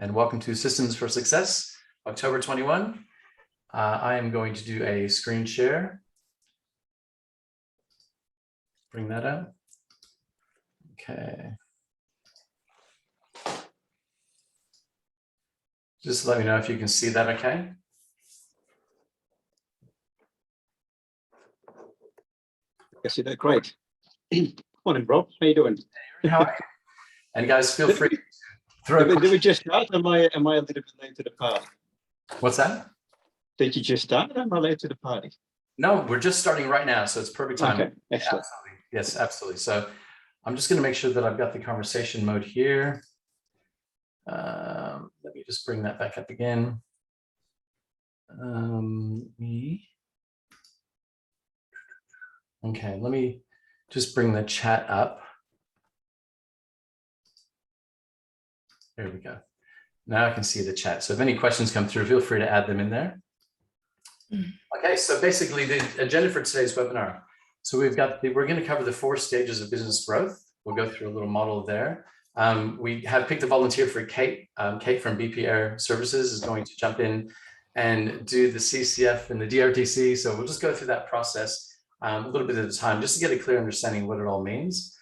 and welcome to Systems for Success, October 21. I am going to do a screen share. Bring that up. Okay. Just let me know if you can see that okay. Yes, you did great. Morning, Rob. How you doing? How are you? And guys, feel free to throw. Did we just start? Am I a little bit late to the party? What's that? Did you just start? Am I late to the party? No, we're just starting right now, so it's perfect time. Okay, excellent. Absolutely. Yes, absolutely. So I'm just going to make sure that I've got the conversation mode here. Let me just bring that back up again. Okay, let me just bring the chat up. There we go. Now I can see the chat. So if any questions come through, feel free to add them in there. Okay, so basically the agenda for today's webinar. So we're going to cover the 4 stages of business growth. We'll go through a little model there. We have picked a volunteer for Kate. Kate from BP Air Services is going to jump in and do the CCF and the DRTC. So we'll just go through that process a little bit at a time, just to get a clear understanding of what it all means.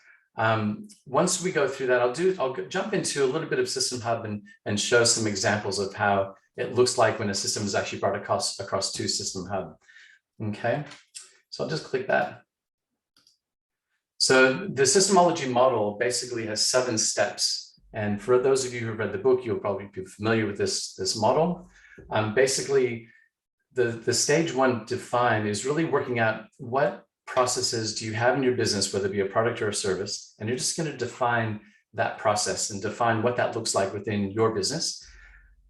Once we go through that, I'll jump into a little bit of systemHUB and show some examples of how it looks like when a system is actually brought across to systemHUB. Okay, so I'll just click that. So the systemology model basically has 7 steps. And for those of you who've read the book, you'll probably be familiar with this model. Basically, the stage 1 define is really working out what processes do you have in your business, whether it be a product or a service, and you're just going to define that process and define what that looks like within your business.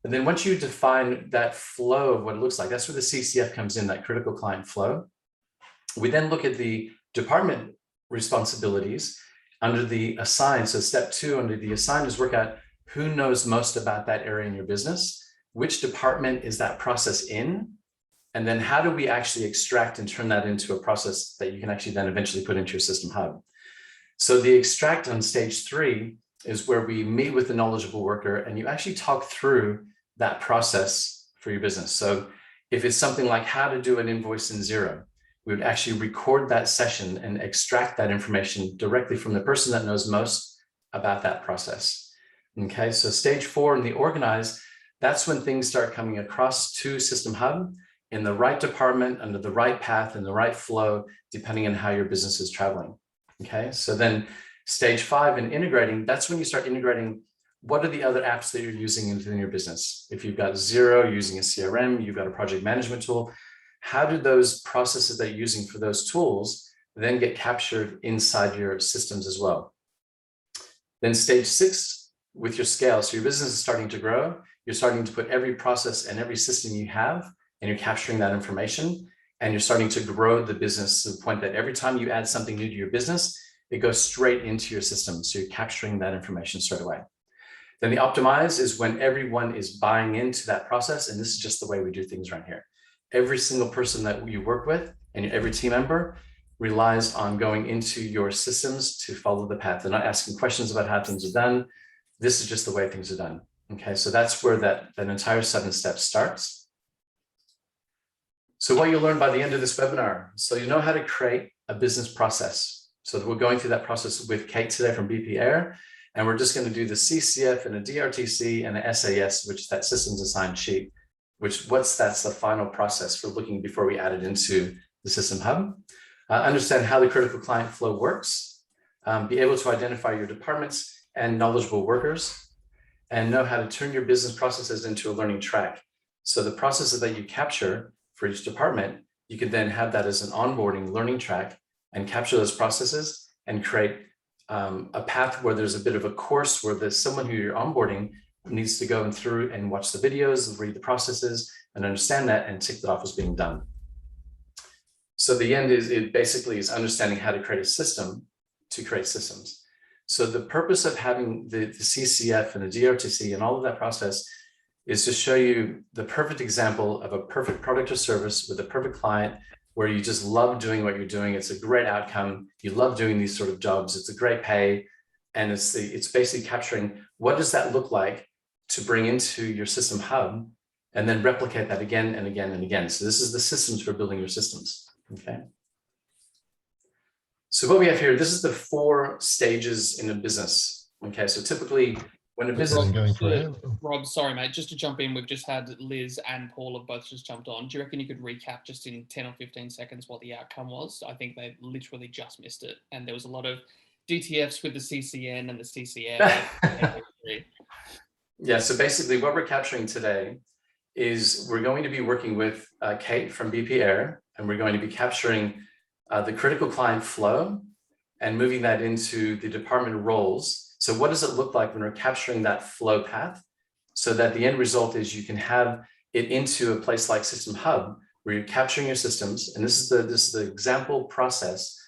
And then once you define that flow of what it looks like, that's where the CCF comes in, that critical client flow. We then look at the department responsibilities under the assign. So step 2 under the assign is work out who knows most about that area in your business, which department is that process in, and then how do we actually extract and turn that into a process that you can actually then eventually put into your systemHUB. So the extract on stage 3 is where we meet with the knowledgeable worker and you actually talk through that process for your business. So if it's something like how to do an invoice in Xero, we would actually record that session and extract that information directly from the person that knows most about that process. Okay, so stage 4 in the organize, that's when things start coming across to systemHUB in the right department, under the right path, and the right flow, depending on how your business is traveling. Okay, so then stage 5 in integrating, that's when you start integrating what are the other apps that you're using within your business. If you've got Xero, using a CRM, you've got a project management tool, how do those processes that you're using for those tools then get captured inside your systems as well? Then stage 6 with your scale. So your business is starting to grow. You're starting to put every process and every system you have, and you're capturing that information, and you're starting to grow the business to the point that every time you add something new to your business, it goes straight into your system. So you're capturing that information straight away. Then the optimize is when everyone is buying into that process. And this is just the way we do things right here. Every single person that you work with and every team member relies on going into your systems to follow the path. They're not asking questions about how things are done. This is just the way things are done. Okay, so that's where that entire 7 steps starts. So what you'll learn by the end of this webinar, so you know how to create a business process. So we're going through that process with Kate today from BP Air, and we're just going to do the CCF and a DRTC and a SAS, which is that systems assigned sheet, that's the final process for looking before we add it into the systemHUB. Understand how the critical client flow works, be able to identify your departments and knowledgeable workers, and know how to turn your business processes into a learning track. So the processes that you capture for each department, you can then have that as an onboarding learning track and capture those processes and create a path where there's a bit of a course where there's someone who you're onboarding needs to go through and watch the videos, read the processes, and understand that and tick that off as being done. So the end is, it basically is understanding how to create a system to create systems. So the purpose of having the CCF and the DRTC and all of that process is to show you the perfect example of a perfect product or service with a perfect client where you just love doing what you're doing. It's a great outcome. You love doing these sort of jobs. It's a great pay. And it's basically capturing what does that look like to bring into your system hub and then replicate that again and again and again. So this is the systems for building your systems, okay? So what we have here, this is the 4 stages in a business, okay? So typically when a business... Rob, sorry, mate, just to jump in, we've just had Liz and Paul have both just jumped on. Do you reckon you could recap just in 10 or 15 seconds what the outcome was? I think they literally just missed it. And there was a lot of DTFs with the CCN and the CCF. Yeah, so basically what we're capturing today is we're going to be working with Kate from BP Air, and we're going to be capturing the critical client flow and moving that into the department roles. So what does it look like when we're capturing that flow path so that the end result is you can have it into a place like systemHUB where you're capturing your systems. And this is the example process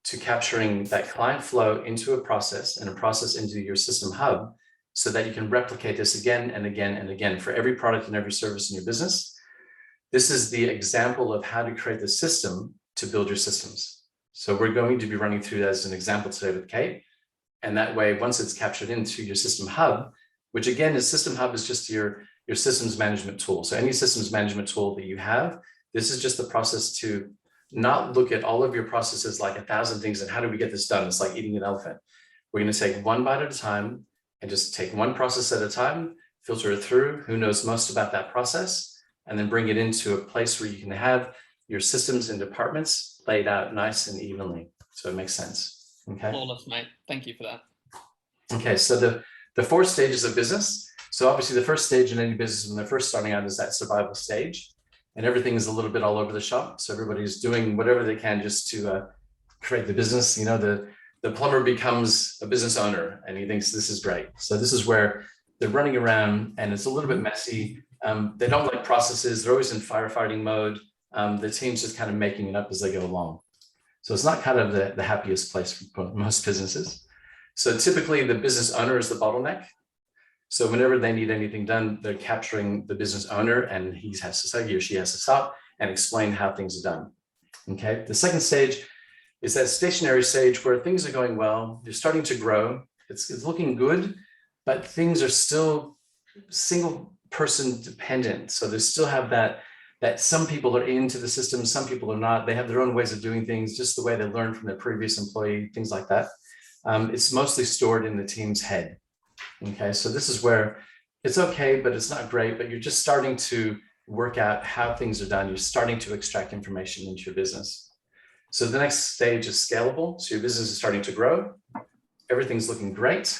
to capturing that client flow into a process and a process into your systemHUB so that you can replicate this again and again and again for every product and every service in your business. This is the example of how to create the system to build your systems. So we're going to be running through that as an example today with Kate. And that way, once it's captured into your systemHUB, which again is systemHUB is just your systems management tool. So any systems management tool that you have, this is just the process to not look at all of your processes like 1,000 things and how do we get this done? It's like eating an elephant. We're going to take one bite at a time and just take one process at a time, filter it through, who knows most about that process, and then bring it into a place where you can have your systems and departments laid out nice and evenly. So it makes sense. Okay. Flawless, mate. Thank you for that. Okay, so the 4 stages of business. So obviously the first stage in any business when they're first starting out is that survival stage. And everything is a little bit all over the shop. So everybody's doing whatever they can just to create the business. You know, the plumber becomes a business owner and he thinks this is great. So this is where they're running around and it's a little bit messy. They don't like processes. They're always in firefighting mode. The team's just kind of making it up as they go along. So it's not kind of the happiest place for most businesses. So typically the business owner is the bottleneck. So whenever they need anything done, they're capturing the business owner and he or she has to stop and explain how things are done. Okay. The second stage is that stationary stage where things are going well, you're starting to grow, it's looking good, but things are still single person dependent. So they still have that some people are into the system, some people are not. They have their own ways of doing things, just the way they learned from their previous employee, things like that. It's mostly stored in the team's head. Okay, so this is where it's okay, but it's not great, but you're just starting to work out how things are done. You're starting to extract information into your business. So the next stage is scalable. So your business is starting to grow. Everything's looking great.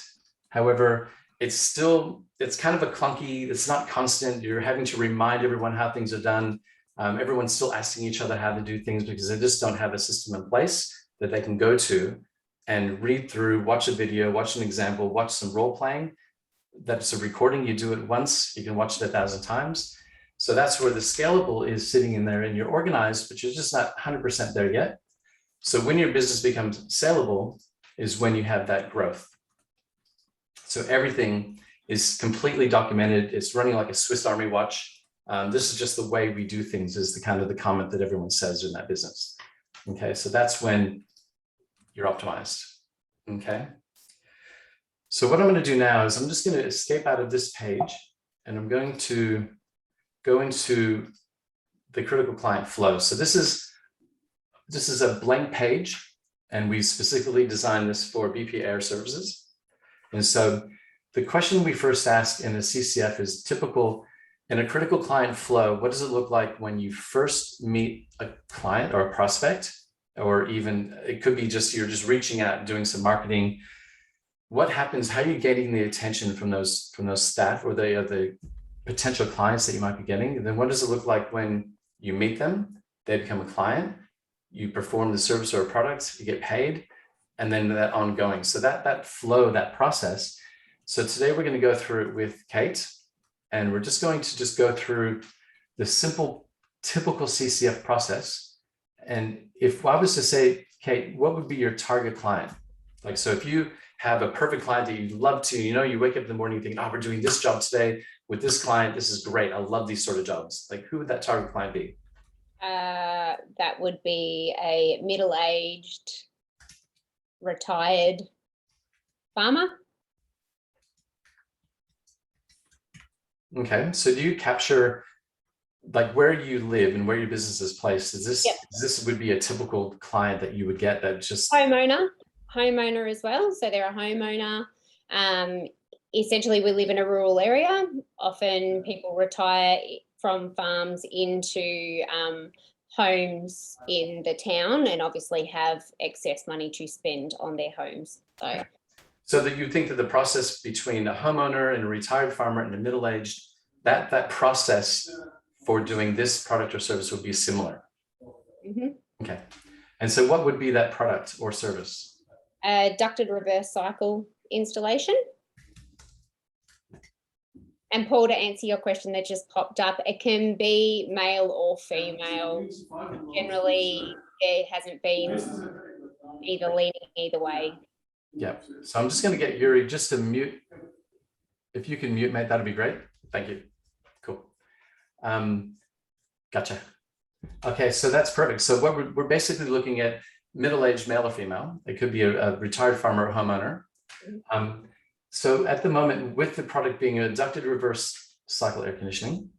However, it's kind of a clunky, it's not constant. You're having to remind everyone how things are done. Everyone's still asking each other how to do things because they just don't have a system in place that they can go to and read through, watch a video, watch an example, watch some role playing. That's a recording. You do it once, you can watch it 1,000 times. So that's where the scalable is sitting in there and you're organized, but you're just not 100% there yet. So when your business becomes saleable is when you have that growth. So everything is completely documented. It's running like a Swiss Army watch. This is just the way we do things is the kind of the comment that everyone says in that business. Okay, so that's when you're optimized. Okay. So what I'm going to do now is I'm just going to escape out of this page and I'm going to go into the critical client flow. So this is a blank page and we specifically designed this for BP Air Services. And so the question we first asked in the CCF is typical in a critical client flow. What does it look like when you first meet a client or a prospect? Or even it could be just you're just reaching out and doing some marketing. What happens? How are you getting the attention from those staff or the potential clients that you might be getting? And then what does it look like when you meet them? They become a client. You perform the service or product. You get paid, and then that ongoing. So that flow, that process. So today we're going to go through it with Kate, and we're just going to go through the simple, typical CCF process. And if I was to say, Kate, what would be your target client? Like, so if you have a perfect client that you'd love to, you wake up in the morning thinking, oh, we're doing this job today with this client. This is great. I love these sort of jobs. Like, who would that target client be? That would be a middle-aged, retired farmer. Okay, so do you capture like where you live and where your business is placed? Yep. This would be a typical client that you would get that just Homeowner as well. So they're a homeowner. Essentially, we live in a rural area. Often people retire from farms into homes in the town and obviously have excess money to spend on their homes. So that you think that the process between a homeowner and a retired farmer and a middle-aged, that process for doing this product or service would be similar. Mhm. Okay. And so what would be that product or service? Ducted reverse cycle installation. And Paul, to answer your question that just popped up, it can be male or female. Generally, there hasn't been either leaning either way. Yeah. So I'm just going to get Yuri just to mute. If you can mute, mate, that'd be great. Thank you. Cool. Gotcha. Okay, so that's perfect. So what we're basically looking at middle-aged male or female. It could be a retired farmer or homeowner. So at the moment, with the product being a ducted reverse cycle air conditioning,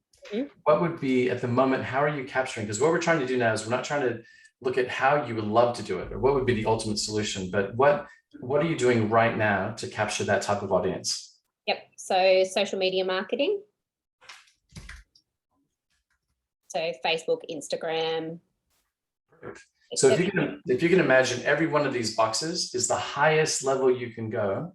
what would be at the moment, how are you capturing? Because what we're trying to do now is we're not trying to look at how you would love to do it or what would be the ultimate solution, but what are you doing right now to capture that type of audience? Yep. So social media marketing. So Facebook, Instagram. Perfect. So if you can imagine, every one of these boxes is the highest level you can go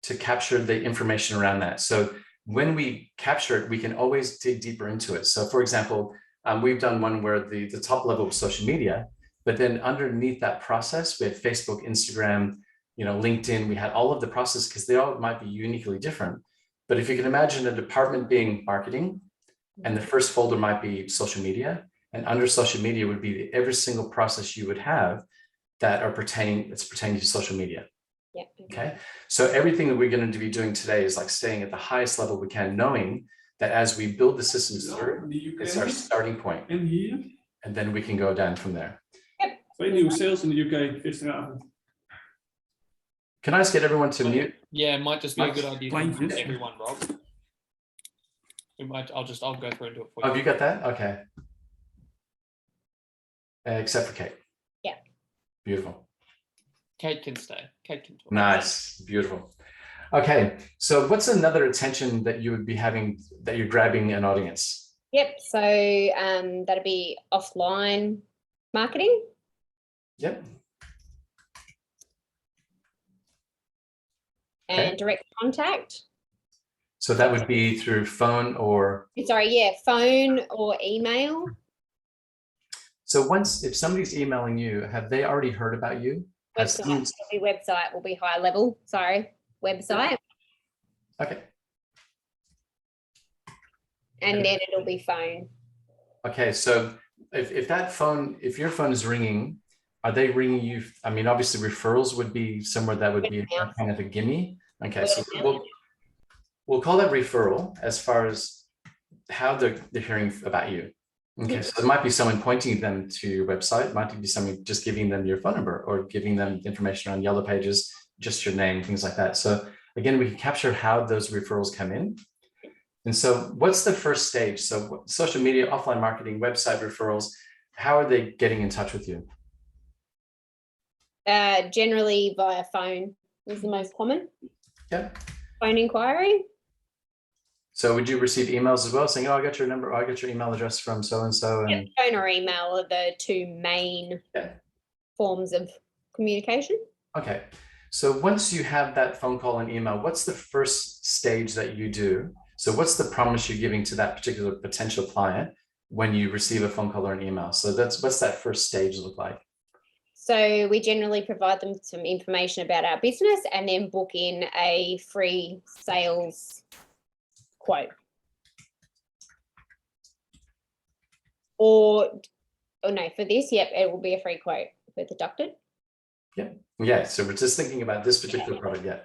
to capture the information around that. So when we capture it, we can always dig deeper into it. So for example, we've done one where the top level was social media, but then underneath that process, we had Facebook, Instagram, LinkedIn, we had all of the process because they all might be uniquely different. But if you can imagine a department being marketing, and the first folder might be social media, and under social media would be every single process you would have that's pertaining to social media. Yeah. Okay. So everything that we're going to be doing today is like staying at the highest level we can, knowing that as we build the systems through, it's our starting point. And then we can go down from there. Yep. 2 nieuwe sales in de UK gisteravond. Can I just get everyone to mute? Yeah, it might just be a good idea to mute Please. everyone, Rob. I'll go through and do it for Oh, you. you got that? Okay. Except for Kate. Yeah. Beautiful. Kate can stay. Kate can talk. Nice. Beautiful. Okay. So what's another attention that you would be having, that you're grabbing an audience? Yep. So that'd be offline marketing. Yep. And Okay. direct contact. So that would be through phone or? Sorry, yeah, phone or email. So if somebody's emailing you, have they already heard about you? Website will be high level. Sorry, website. Okay. And then it'll be phone. Okay, so if your phone is ringing, are they ringing you? I mean, obviously referrals would be somewhere that would be kind of a gimme. Okay, so we'll call that referral as far as how they're hearing about you. Okay, so there might be someone pointing them to your website, might be someone just giving them your phone number or giving them information on Yellow Pages, just your name, things like that. So again, we can capture how those referrals come in. And so what's the first stage? So social media, offline marketing, website referrals, how are they getting in touch with you? Generally via phone is the most common. Yeah. Phone inquiry. So would you receive emails as well saying, oh, I got your number, I got your email address from so-and-so? And Yep, phone or email are the two main forms of communication. Okay. So once you have that phone call and email, what's the first stage that you do? So what's the promise you're giving to that particular potential client when you receive a phone call or an email? So what's that first stage look like? So we generally provide them some information about our business and then book in a free sales quote. Or no, for this, yep, it will be a free quote for the ducted. Yeah, so we're just thinking about this particular product. Yeah,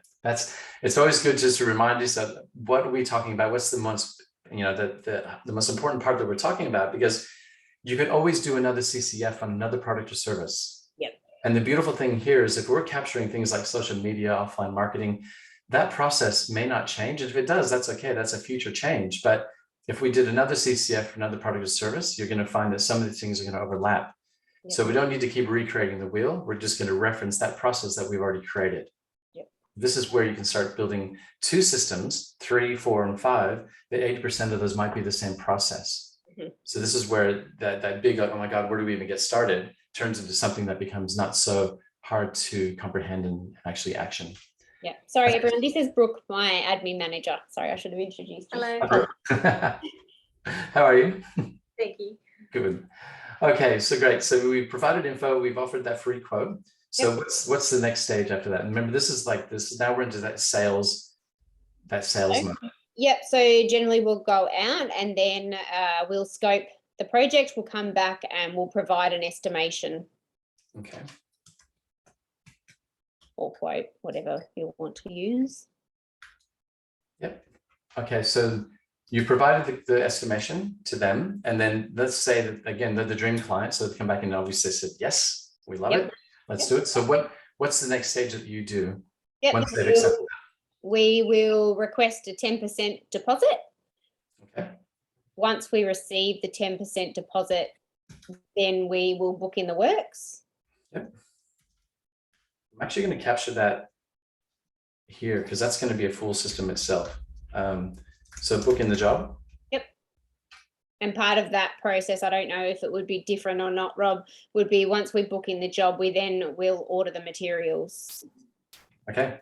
it's always good just to remind yourself, what are we talking about? What's the most, the most important part that we're talking about? Because you can always do another CCF on another product or service. Yep. And the beautiful thing here is if we're capturing things like social media, offline marketing, that process may not change. And if it does, that's okay. That's a future change. But if we did another CCF for another product or service, you're going to find that some of the things are going to overlap. Yep. So we don't need to keep recreating the wheel. We're just going to reference that process that we've already created. Yep. This is where you can start building 2 systems, 3, 4, and 5, that 80% of those might be the same process. Mm-hmm. So this is where that big, oh my God, where do we even get started, turns into something that becomes not so hard to comprehend and actually action. Yeah. Sorry, everyone. This is Brooke, my admin manager. Sorry, I should have introduced you. Hello. How are you? Thank you. Good. Okay, so great. So we provided info. We've offered that free quote. So Yep. what's the next stage after that? And remember, this is like this. Now we're into that sales Okay. mode. Yep. So generally we'll go out and then we'll scope the project. We'll come back and we'll provide an estimation Okay. or quote, whatever you want to use. Yep. Okay, so you provided the estimation to them, and then let's say that again they're the dream client, so they come back and obviously said yes, we love Yep. it, let's do it. So what's the next stage that you do Yep. once they've accepted We will request a 10% deposit. that? Okay. Once we receive the 10% deposit, then we will book in the works. Yep. I'm actually going to capture that here because that's going to be a full system itself. So book in the job. Yep. And part of that process, I don't know if it would be different or not, Rob, would be once we book in the job, we then will order the materials. Okay.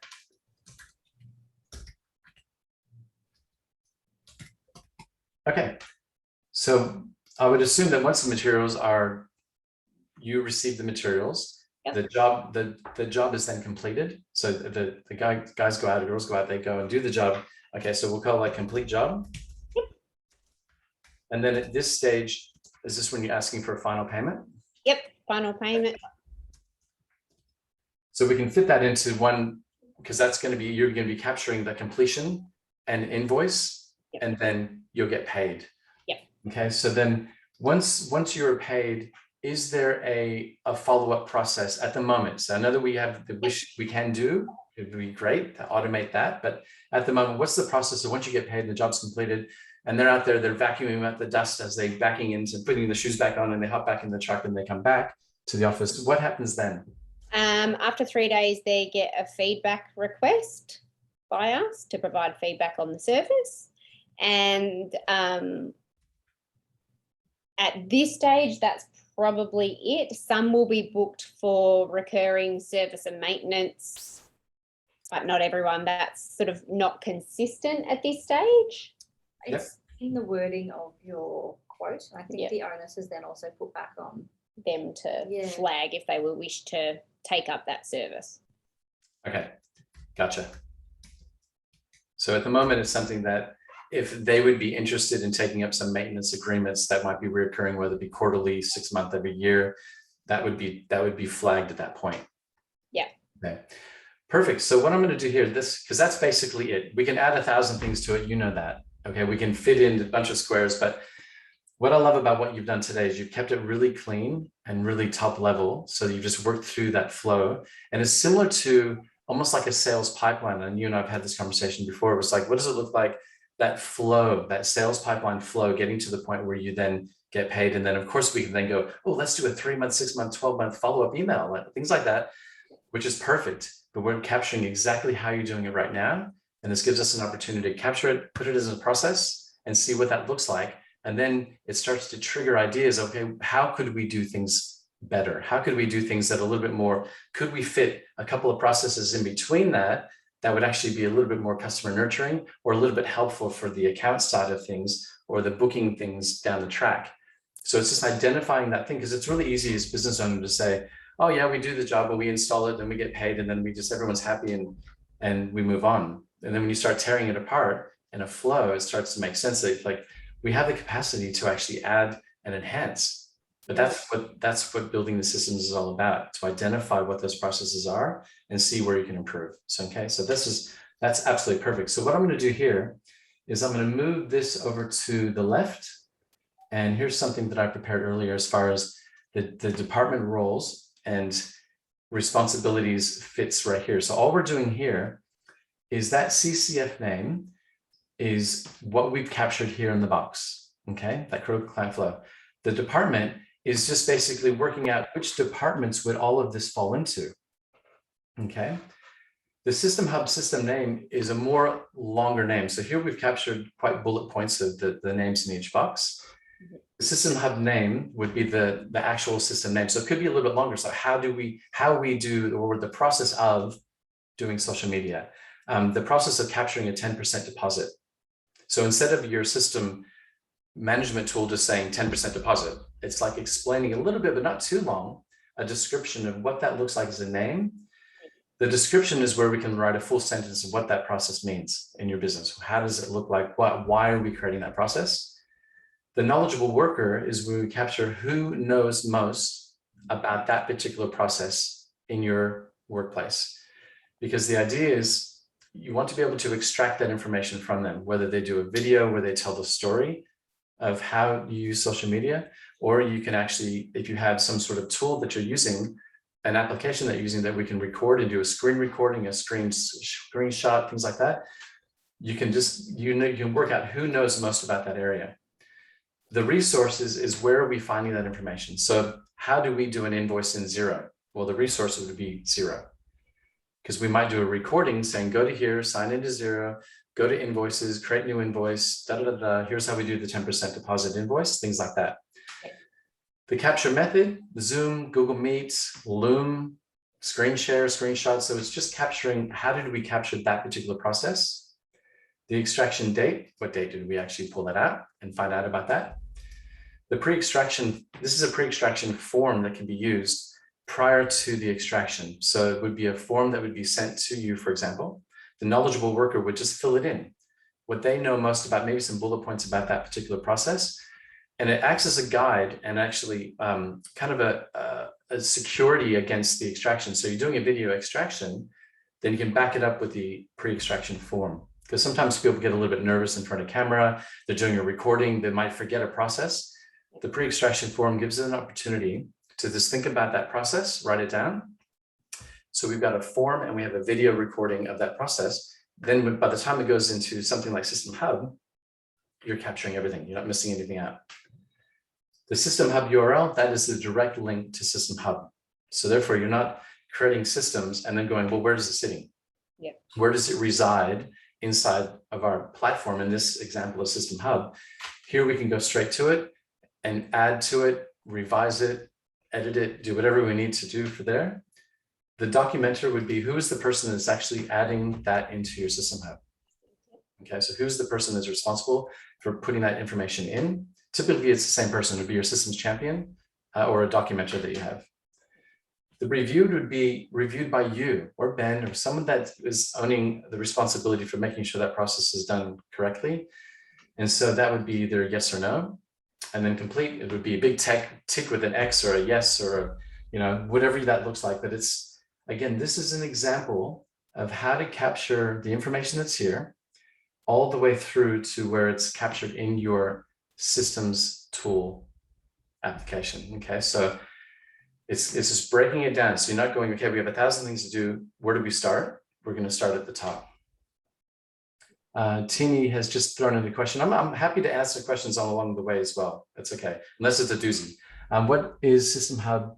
Okay. So I would assume that once the materials are, you receive the materials, Yep. the job is then completed. So the guys go out, the girls go out, they go and do the job. Okay, so we'll call it like complete job. Yep. And then at this stage, is this when you're asking for a final payment? Yep, final payment. So we can fit that into one, because that's going to be, you're going to be capturing the completion and invoice, Yep. and then you'll get paid. Yep. Okay, so then once you're paid, is there a follow-up process at the moment? So I know that we have the wish we can do, it would be great to automate that, but at the moment, what's the process? So once you get paid and the job's completed, and they're out there, they're vacuuming out the dust as they backing into putting the shoes back on, and they hop back in the truck and they come back to the office. What happens then? After 3 days, they get a feedback request by us to provide feedback on the service. And at this stage, that's probably it. Some will be booked for recurring service and maintenance, but not everyone. That's sort of not consistent at this stage. Yep. It's in the wording of your quote. I think Yep. the onus is then also put back on. Them to Yeah. flag if they will wish to take up that service. Okay, gotcha. So at the moment, it's something that if they would be interested in taking up some maintenance agreements that might be recurring, whether it be quarterly, 6 months, every year, that would be flagged at that point. Yeah. Okay, perfect. So what I'm going to do here, because that's basically it. We can add 1,000 things to it. You know that. Okay, we can fit in a bunch of squares, but what I love about what you've done today is you've kept it really clean and really top level. So you just worked through that flow, and it's similar to almost like a sales pipeline. And you and I've had this conversation before. It was like, what does it look like? That flow, that sales pipeline flow, getting to the point where you then get paid. And then of course we can then go, oh, let's do a 3-month, 6-month, 12-month follow-up email, things like that, which is perfect. But we're capturing exactly how you're doing it right now. And this gives us an opportunity to capture it, put it as a process and see what that looks like. And then it starts to trigger ideas. Okay, how could we do things better? How could we do things that a little bit more, could we fit a couple of processes in between that would actually be a little bit more customer nurturing or a little bit helpful for the account side of things or the booking things down the track. So it's just identifying that thing, because it's really easy as business owner to say, oh yeah, we do the job and we install it and we get paid and then everyone's happy and we move on. And then when you start tearing it apart in a flow, it starts to make sense that like we have the capacity to actually add and enhance. But that's what building the systems is all about, to identify what those processes are and see where you can improve. So, okay, so that's absolutely perfect. So what I'm going to do here is I'm going to move this over to the left. And here's something that I prepared earlier as far as the department roles and responsibilities fits right here. So all we're doing here is that CCF name is what we've captured here in the box, okay? That critical client flow. The department is just basically working out which departments would all of this fall into, okay? The systemHUB system name is a more longer name. So here we've captured quite bullet points of the names in each box. The systemHUB name would be the actual system name. So it could be a little bit longer. So how we do, or the process of doing social media, the process of capturing a 10% deposit. So instead of your system management tool just saying 10% deposit, it's like explaining a little bit, but not too long, a description of what that looks like as a name. The description is where we can write a full sentence of what that process means in your business. How does it look like? Why are we creating that process? The knowledgeable worker is where we capture who knows most about that particular process in your workplace. Because the idea is you want to be able to extract that information from them, whether they do a video where they tell the story of how you use social media, or you can actually, if you have some sort of tool that you're using, an application that you're using that we can record and do a screen recording, a screenshot, things like that, you can just, you can work out who knows most about that area. The resources is where are we finding that information? So how do we do an invoice in Xero? Well, the resources would be Xero, because we might do a recording saying, go to here, sign into Xero, go to invoices, create new invoice, here's how we do the 10% deposit invoice, things like that. The capture method, Zoom, Google Meet, Loom, screen share, screenshot. So it's just capturing, how did we capture that particular process? The extraction date, what date did we actually pull that out and find out about that? The pre-extraction, this is a pre-extraction form that can be used prior to the extraction. So it would be a form that would be sent to you, for example. The knowledgeable worker would just fill it in, what they know most about, maybe some bullet points about that particular process. And it acts as a guide and actually kind of a security against the extraction. So you're doing a video extraction, then you can back it up with the pre-extraction form. Because sometimes people get a little bit nervous in front of camera, they're doing a recording, they might forget a process. The pre-extraction form gives them an opportunity to just think about that process, write it down. So we've got a form and we have a video recording of that process. Then by the time it goes into something like systemHUB, you're capturing everything, you're not missing anything out. The systemHUB URL, that is the direct link to systemHUB. So therefore you're not creating systems and then going, well, where is it sitting? Yeah. Where does it reside inside of our platform? In this example of systemHUB, here we can go straight to it and add to it, revise it, edit it, do whatever we need to do for there. The documenter would be, who is the person that's actually adding that into your systemHUB? Okay, so who's the person that's responsible for putting that information in? Typically, it's the same person. It would be your systems champion or a documenter that you have. The reviewed would be reviewed by you or Ben or someone that is owning the responsibility for making sure that process is done correctly. And so that would be either yes or no. And then complete, it would be a big tick with an X or a yes or a, whatever that looks like. But it's, again, this is an example of how to capture the information that's here all the way through to where it's captured in your systems tool application. Okay, so it's just breaking it down. So you're not going, okay, we have 1,000 things to do. Where do we start? We're going to start at the top. Teeny has just thrown in a question. I'm happy to answer questions all along the way as well. That's okay, unless it's a doozy. What is systemHUB?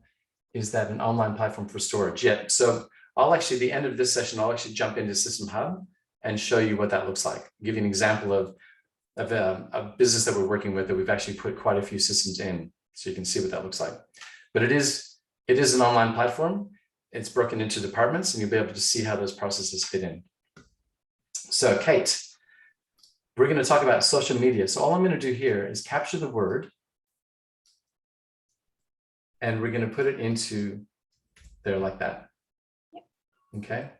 Is that an online platform for storage? Yeah, so I'll actually, at the end of this session, I'll actually jump into systemHUB and show you what that looks like. Give you an example of a business that we're working with that we've actually put quite a few systems in, so you can see what that looks like. But it is an online platform. It's broken into departments and you'll be able to see how those processes fit in. So Kate, we're going to talk about social media. So all I'm going to do here is capture the word and we're going to put it into there like that. Okay.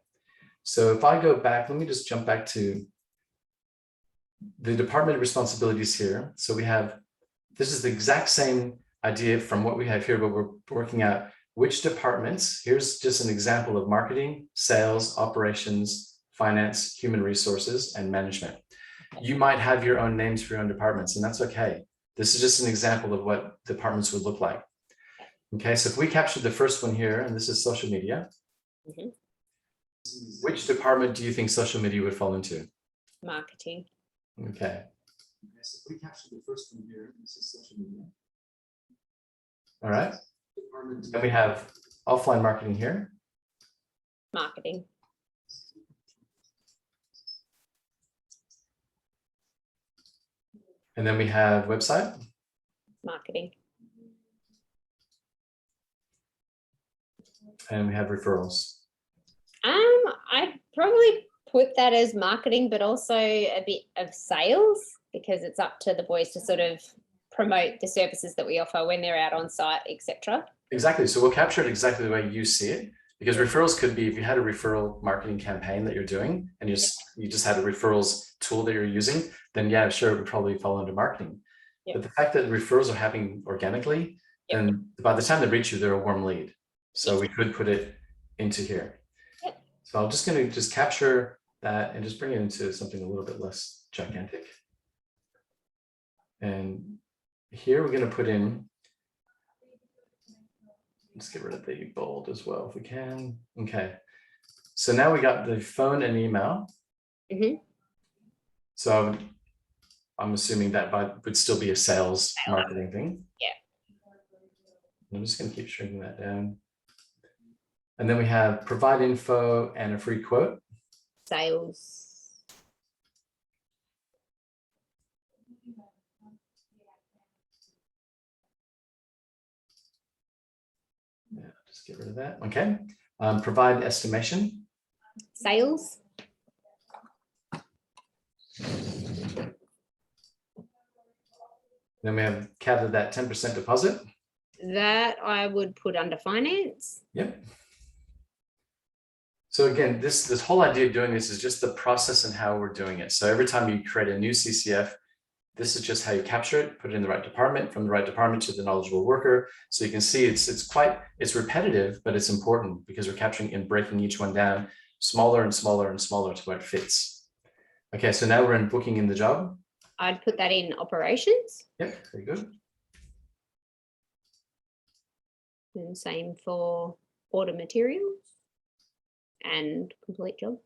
So if I go back, let me just jump back to the department responsibilities here. So we have, this is the exact same idea from what we have here, but we're working out which departments. Here's just an example of marketing, sales, operations, finance, human resources, and management. You might have your own names for your own departments, and that's okay. This is just an example of what departments would look like. Okay, so if we captured the first one here, and this is social media, Which department do you think social media would fall into? Marketing. Okay. So we captured the first one here. This is social media. All right. Department. And we have offline marketing here. Marketing. And then we have website. Marketing. And we have referrals. I'd probably put that as marketing, but also a bit of sales, because it's up to the boys to sort of promote the services that we offer when they're out on site, etc. Exactly. So we'll capture it exactly the way you see it, because referrals could be, if you had a referral marketing campaign that you're doing and you just had a referrals tool that you're using, then yeah, sure, it would probably fall under marketing. Yep. But the fact that referrals are happening organically, Yep. and by the time they reach you, they're a warm lead. So we could put it into here. Yep. So I'm just going to just capture that and just bring it into something a little bit less gigantic. And here we're going to put in, let's get rid of the bold as well if we can. Okay. So now we got the phone and email. Mhm. So I'm assuming that would still be a sales marketing thing. Yeah. I'm just going to keep shrinking that down. And then we have provide info and a free quote. Sales. Yeah, just get rid of that. Okay. Provide estimation. Sales. Then we have counted that 10% deposit. That I would put under finance. Yep. So again, this whole idea of doing this is just the process and how we're doing it. So every time you create a new CCF, this is just how you capture it, put it in the right department, from the right department to the knowledgeable worker. So you can see it's repetitive, but it's important because we're capturing and breaking each one down smaller and smaller and smaller to where it fits. Okay, so now we're in booking in the job. I'd put that in operations. Yep, very good. And same for order materials and complete job.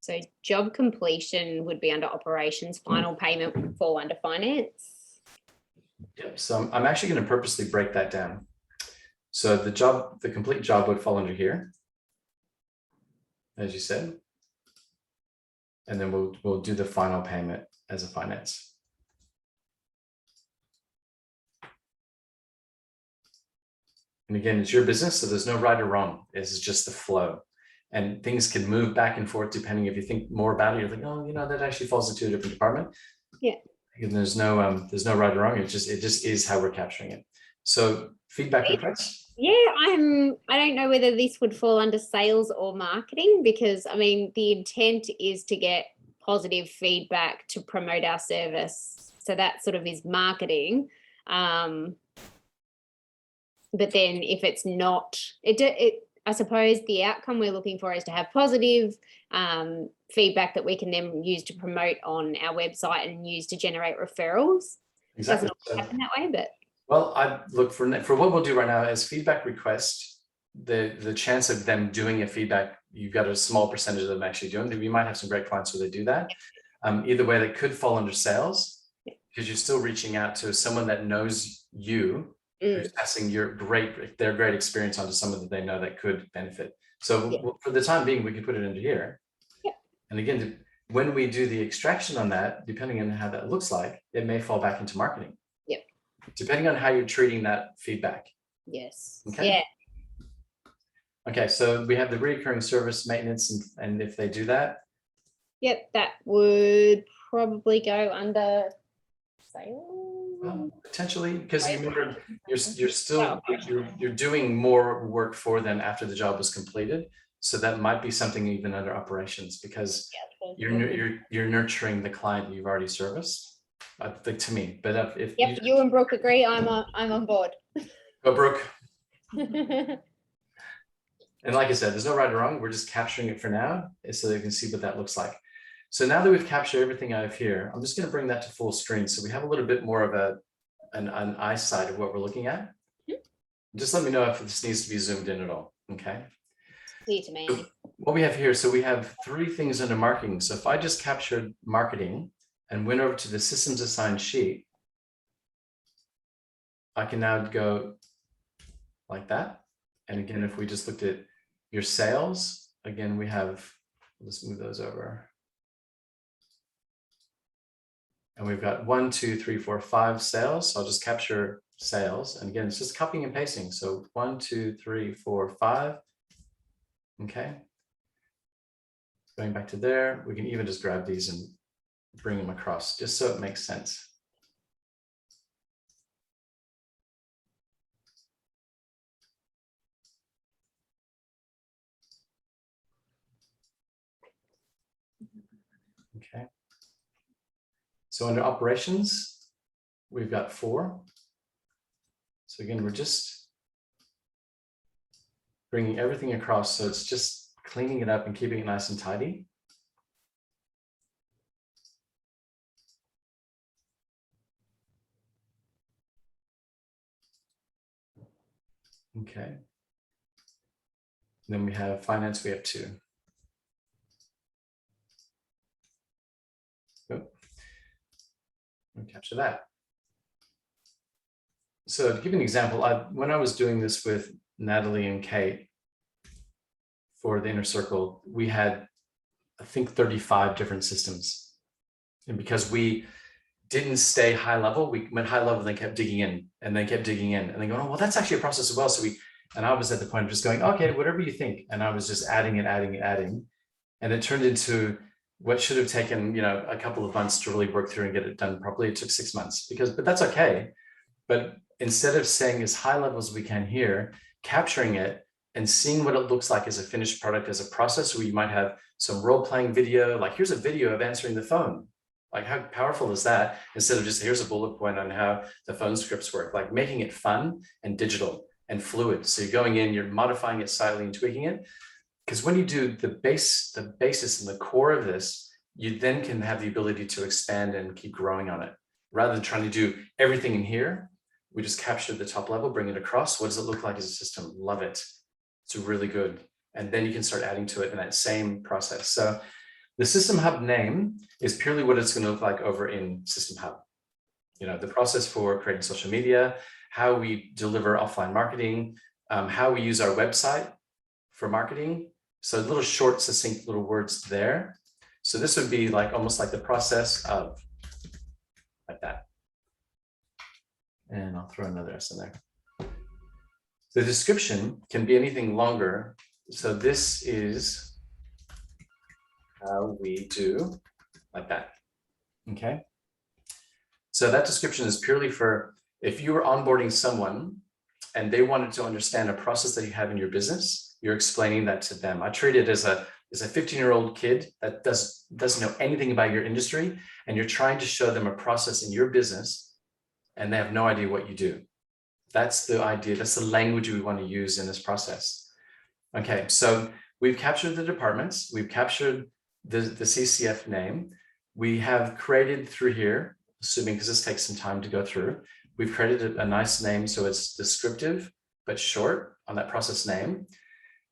So job completion would be under operations, final payment would fall under finance. Yep, so I'm actually going to purposely break that down. So the complete job would fall under here, as you said. And then we'll do the final payment as a finance. And again, it's your business, so there's no right or wrong. This is just the flow. And things can move back and forth depending if you think more about it. You're like, oh, that actually falls into a different department. Yeah. And there's no right or wrong. It just is how we're capturing it. So feedback requests. Yeah, I don't know whether this would fall under sales or marketing, because I mean the intent is to get positive feedback to promote our service. So that sort of is marketing. But then if it's not, I suppose the outcome we're looking for is to have positive feedback that we can then use to promote on our website and use to generate referrals. Exactly. It doesn't always happen that way, but. Well, I look for what we'll do right now is feedback request. The chance of them doing a feedback, you've got a small percentage of them actually doing that. We might have some great clients where they do that. Either way, that could fall under sales because you're still reaching out to someone that knows you, who's passing their great experience onto someone that they know that could benefit. So for the time being, we could put it into here. Yeah. And again, when we do the extraction on that, depending on how that looks like, it may fall back into marketing. Yep. Depending on how you're treating that feedback. Yes. Okay. Yeah. Okay, so we have the recurring service maintenance, and if they do that. Yep, that would probably go under sales. Well, potentially, because you remember you're doing more work for them after the job was completed. So that might be something even under operations, because you're nurturing the client you've already serviced. I think, to me, but if you and Brooke agree, I'm on board. Go Brooke. And like I said, there's no right or wrong. We're just capturing it for now so they can see what that looks like. So now that we've captured everything out of here, I'm just going to bring that to full screen so we have a little bit more of an eyesight of what we're looking at? Mhm. Just let me know if this needs to be zoomed in at all, okay? Clear to me. What we have here, so we have 3 things under marketing. So if I just captured marketing and went over to the systems assigned sheet, I can now go like that. And again, if we just looked at your sales, again, we have, let's move those over. And we've got 1, 2, 3, 4, 5 sales. So I'll just capture sales. And again, it's just copying and pasting. So 1, 2, 3, 4, 5. Okay. Going back to there, we can even just grab these and bring them across just so it makes sense. Okay. So under operations, we've got 4. So again, we're just bringing everything across. So it's just cleaning it up and keeping it nice and tidy. Okay. And then we have finance, we have 2. We'll capture that. So to give you an example, when I was doing this with Natalie and Kate for the inner circle, we had, I think, 35 different systems. And because we didn't stay high level, we went high level and then kept digging in and then kept digging in and then going, oh, well, that's actually a process as well. So and I was at the point of just going, okay, whatever you think. And I was just adding and adding and adding. And it turned into what should have taken, a couple of months to really work through and get it done properly. It took 6 months but that's okay. But instead of saying as high level as we can here, capturing it and seeing what it looks like as a finished product, as a process where you might have some role-playing video, like here's a video of answering the phone. Like how powerful is that? Instead of just here's a bullet point on how the phone scripts work, like making it fun and digital and fluid. So you're going in, you're modifying it slightly and tweaking it. Because when you do the basis and the core of this, you then can have the ability to expand and keep growing on it. Rather than trying to do everything in here, we just capture the top level, bring it across. What does it look like as a system? Love it. It's really good. And then you can start adding to it in that same process. So the systemHUB name is purely what it's going to look like over in systemHUB. The process for creating social media, how we deliver offline marketing, how we use our website for marketing. So little short, succinct little words there. So this would be like almost like the process of like that. And I'll throw another S in there. The description can be anything longer. So this is how we do like that. Okay. So that description is purely for if you were onboarding someone and they wanted to understand a process that you have in your business, you're explaining that to them. I treat it as a 15-year-old kid that doesn't know anything about your industry, and you're trying to show them a process in your business and they have no idea what you do. That's the idea. That's the language we want to use in this process. Okay, so we've captured the departments. We've captured the CCF name. We have created through here, assuming because this takes some time to go through, we've created a nice name. So it's descriptive, but short on that process name.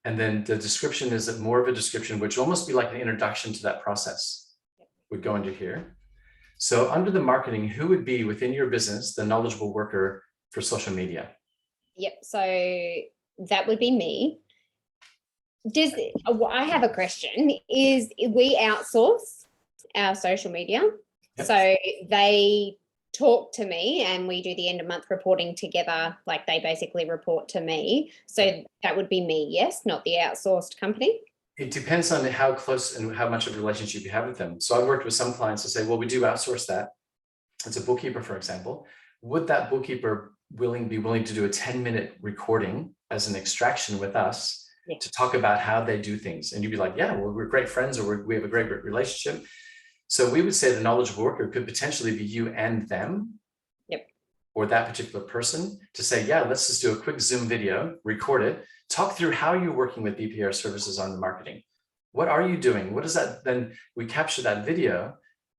And then the description is more of a description, which will almost be like an introduction to that process. Would go into here. So under the marketing, who would be within your business the knowledgeable worker for social media? Yep. So that would be me. I have a question. Is we outsource our social media? Yep. So they talk to me and we do the end of month reporting together. Like they basically report to me. So that would be me. Yes. Not the outsourced company. It depends on how close and how much of a relationship you have with them. So I've worked with some clients to say, well, we do outsource that. It's a bookkeeper, for example. Would that bookkeeper be willing to do a 10-minute recording as an extraction with us to talk about how they do things? And you'd be like, yeah, well, we're great friends, or we have a great relationship. So we would say the knowledgeable worker could potentially be you and them. Yep. Or that particular person to say, yeah, let's just do a quick Zoom video, record it, talk through how you're working with BPR services on the marketing. What are you doing? What is that? Then we capture that video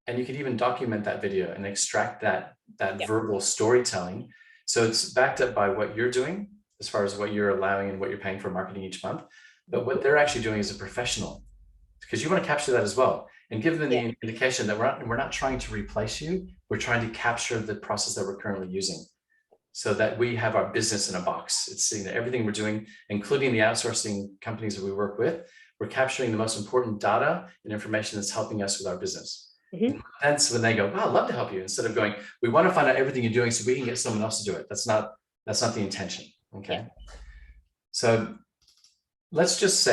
And you could even document that video and extract that Yep. verbal storytelling. So it's backed up by what you're doing as far as what you're allowing and what you're paying for marketing each month. But what they're actually doing as a professional, because you want to capture that as well and give them the indication that we're not trying to replace you. We're trying to capture the process that we're currently using so that we have our business in a box. It's seeing that everything we're doing, including the outsourcing companies that we work with, we're capturing the most important data and information that's helping us with our business. That's when they go, wow, I'd love to help you, instead of going, we want to find out everything you're doing so we can get someone else to do it. That's not the intention. Okay. So let's just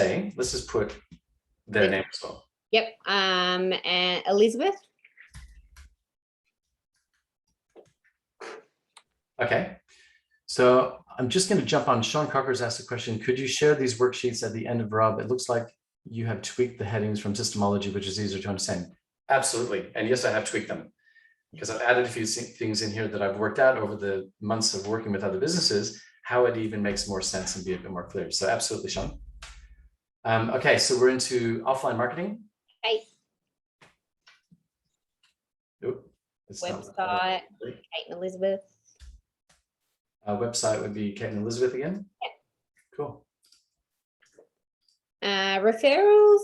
put their name as well. Yep. And Elizabeth. Okay. So I'm just going to jump on. Sean Cocker's asked a question. Could you share these worksheets at the end of Rob? It looks like you have tweaked the headings from systemology, which is easier to understand. Absolutely. And yes, I have tweaked them because I've added a few things in here that I've worked out over the months of working with other businesses, how it even makes more sense and be a bit more clear. So absolutely, Sean. Okay, so we're into offline marketing. Kate. Nope, it's not. Website. Kate and Elizabeth. Website would be Kate and Elizabeth again. Yep. Cool. Referrals.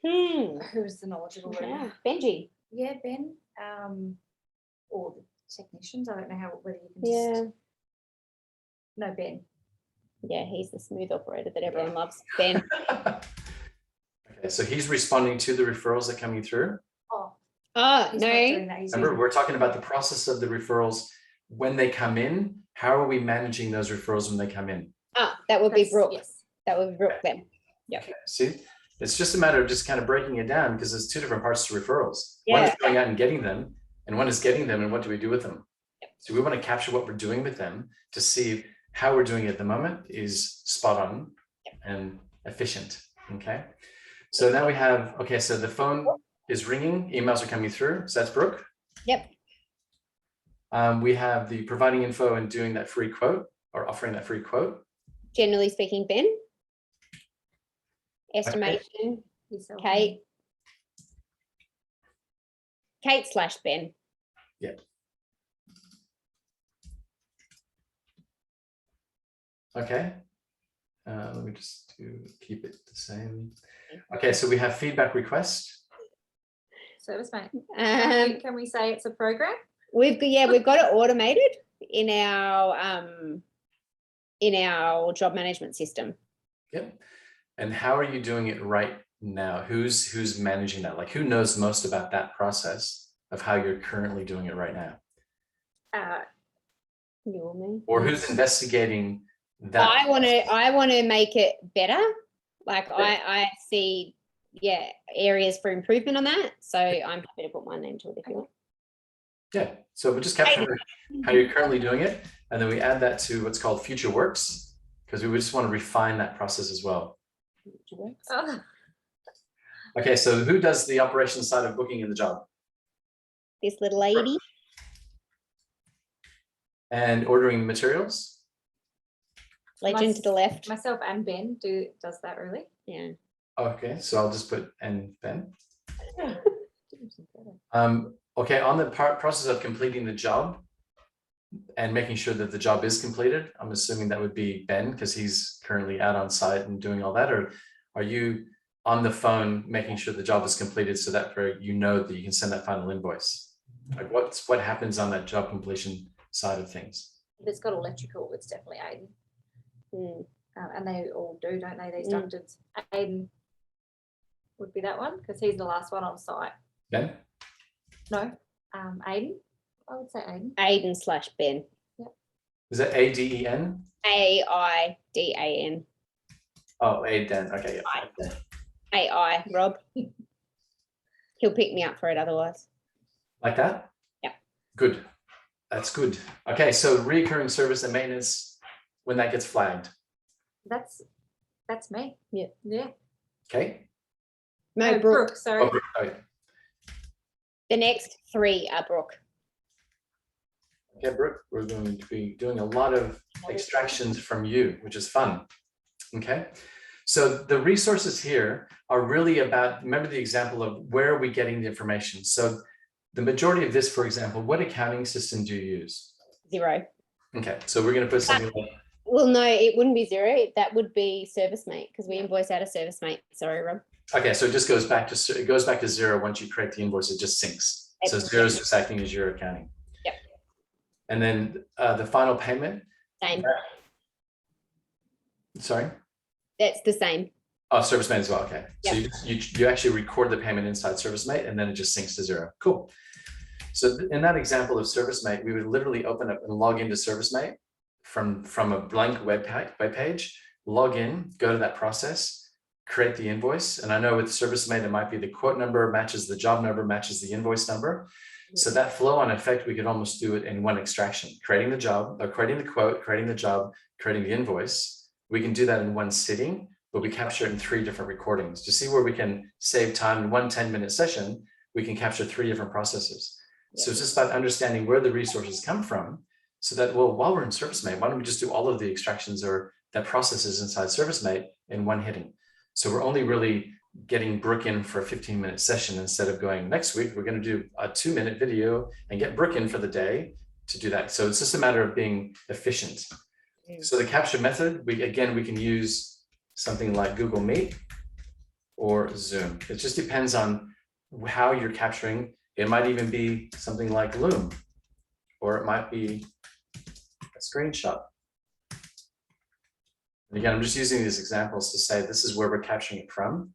Who's the knowledgeable one? Yeah. Benji. Yeah, Ben. Or the technicians. I don't know whether you can Yeah. just. No, Ben. Yeah, he's the smooth operator that everyone loves. Ben. Okay, so he's responding to the referrals that are coming through. Oh, Oh, he's no. not doing that. He's Remember, doing- we're talking about the process of the referrals when they come in. How are we managing those referrals when they come in? Ah, that would be That's- Brooke. Yes. That would be Brooke then. Okay, see, it's just a matter of just kind of breaking it down because there's two different parts to referrals. One is Yeah. going out and getting them, and one is getting them and what do we do with them? So we want to capture what we're doing with them to see how we're doing it at the moment is spot on and efficient. Okay. So now we have, okay, so the phone is ringing, emails are coming through. So that's Brooke. Yep. We have the providing info and doing that free quote or offering that free quote. Generally speaking, Ben. Estimation. Yourself. Kate. Kate/Ben. Okay. Let me just keep it the same. Okay, so we have feedback request. Service mate. Um, Can we say it's a program? we've got it automated in our job management system. Yep. And how are you doing it right now? Who's managing that? Like who knows most about that process of how you're currently doing it right now? You or me? Or who's investigating that? I want to make it better. Like I see, areas for improvement on that. So I'm happy to put my name to it if you want. Yeah. So we'll just capture how you're currently doing it. And then we add that to what's called future works, because we just want to refine that process as well. Oh, Okay. So who does the operations side of booking in the job? This little lady. And ordering materials? Legend to the left. myself and Ben does that really. Yeah. Okay. So I'll just put and Ben. Okay, on the process of completing the job and making sure that the job is completed, I'm assuming that would be Ben because he's currently out on site and doing all that, or are you on the phone making sure the job is completed so that you know that you can send that final invoice? Like what happens on that job completion side of things? If it's got electrical, it's definitely Aiden. And they all do, don't they? These ducteds. Aiden would be that one because he's the last one on site. Ben? No, Aiden. I would say Aiden. Aiden/Ben. Is that ADEN? AIDAN. Oh, Aiden. Okay, yeah. AI, Rob. He'll pick me up for it otherwise. Like that? Yeah. Good. That's good. Okay, so recurring service and maintenance when that gets flagged. That's me. Yeah. Yeah. Okay. No, Oh, Brooke. Sorry. Oh, okay. The next three are Brooke. Okay, Brooke, we're going to be doing a lot of extractions from you, which is fun. Okay, So the resources here are really about, remember the example of where are we getting the information? So the majority of this, for example, what accounting system do you use? Xero. Okay, so we're going to put something like, Well, no, it wouldn't be Xero. That would be ServiceMate because we invoice out of ServiceMate. Sorry, Rob. okay, so it just goes back to, it goes back to zero. Once you create the invoice, it just syncs. So zero is just acting as your accounting. Yep. And then the final payment. Same. Sorry? That's the same. Oh, ServiceMate as well. Okay. So Yep. you actually record the payment inside ServiceMate and then it just syncs to zero. Cool. So in that example of ServiceMate, we would literally open up and log into ServiceMate from a blank web page, log in, go to that process, create the invoice. And I know with ServiceMate, it might be the quote number matches the job number, matches the invoice number. So that flow on effect, we could almost do it in one extraction, creating the job, or creating the quote, creating the job, creating the invoice. We can do that in one sitting, but we capture it in 3 different recordings. To see where we can save time in one 10-minute session, we can capture 3 different processes. So it's just about understanding where the resources come from so that, well, while we're in ServiceMate, why don't we just do all of the extractions or that processes inside ServiceMate in one hitting? So we're only really getting Brooke in for a 15-minute session instead of going next week, we're going to do a 2-minute video and get Brooke in for the day to do that. So it's just a matter of being efficient. So the capture method, we can use something like Google Meet or Zoom. It just depends on how you're capturing. It might even be something like Loom, or it might be a screenshot. And again, I'm just using these examples to say this is where we're capturing it from.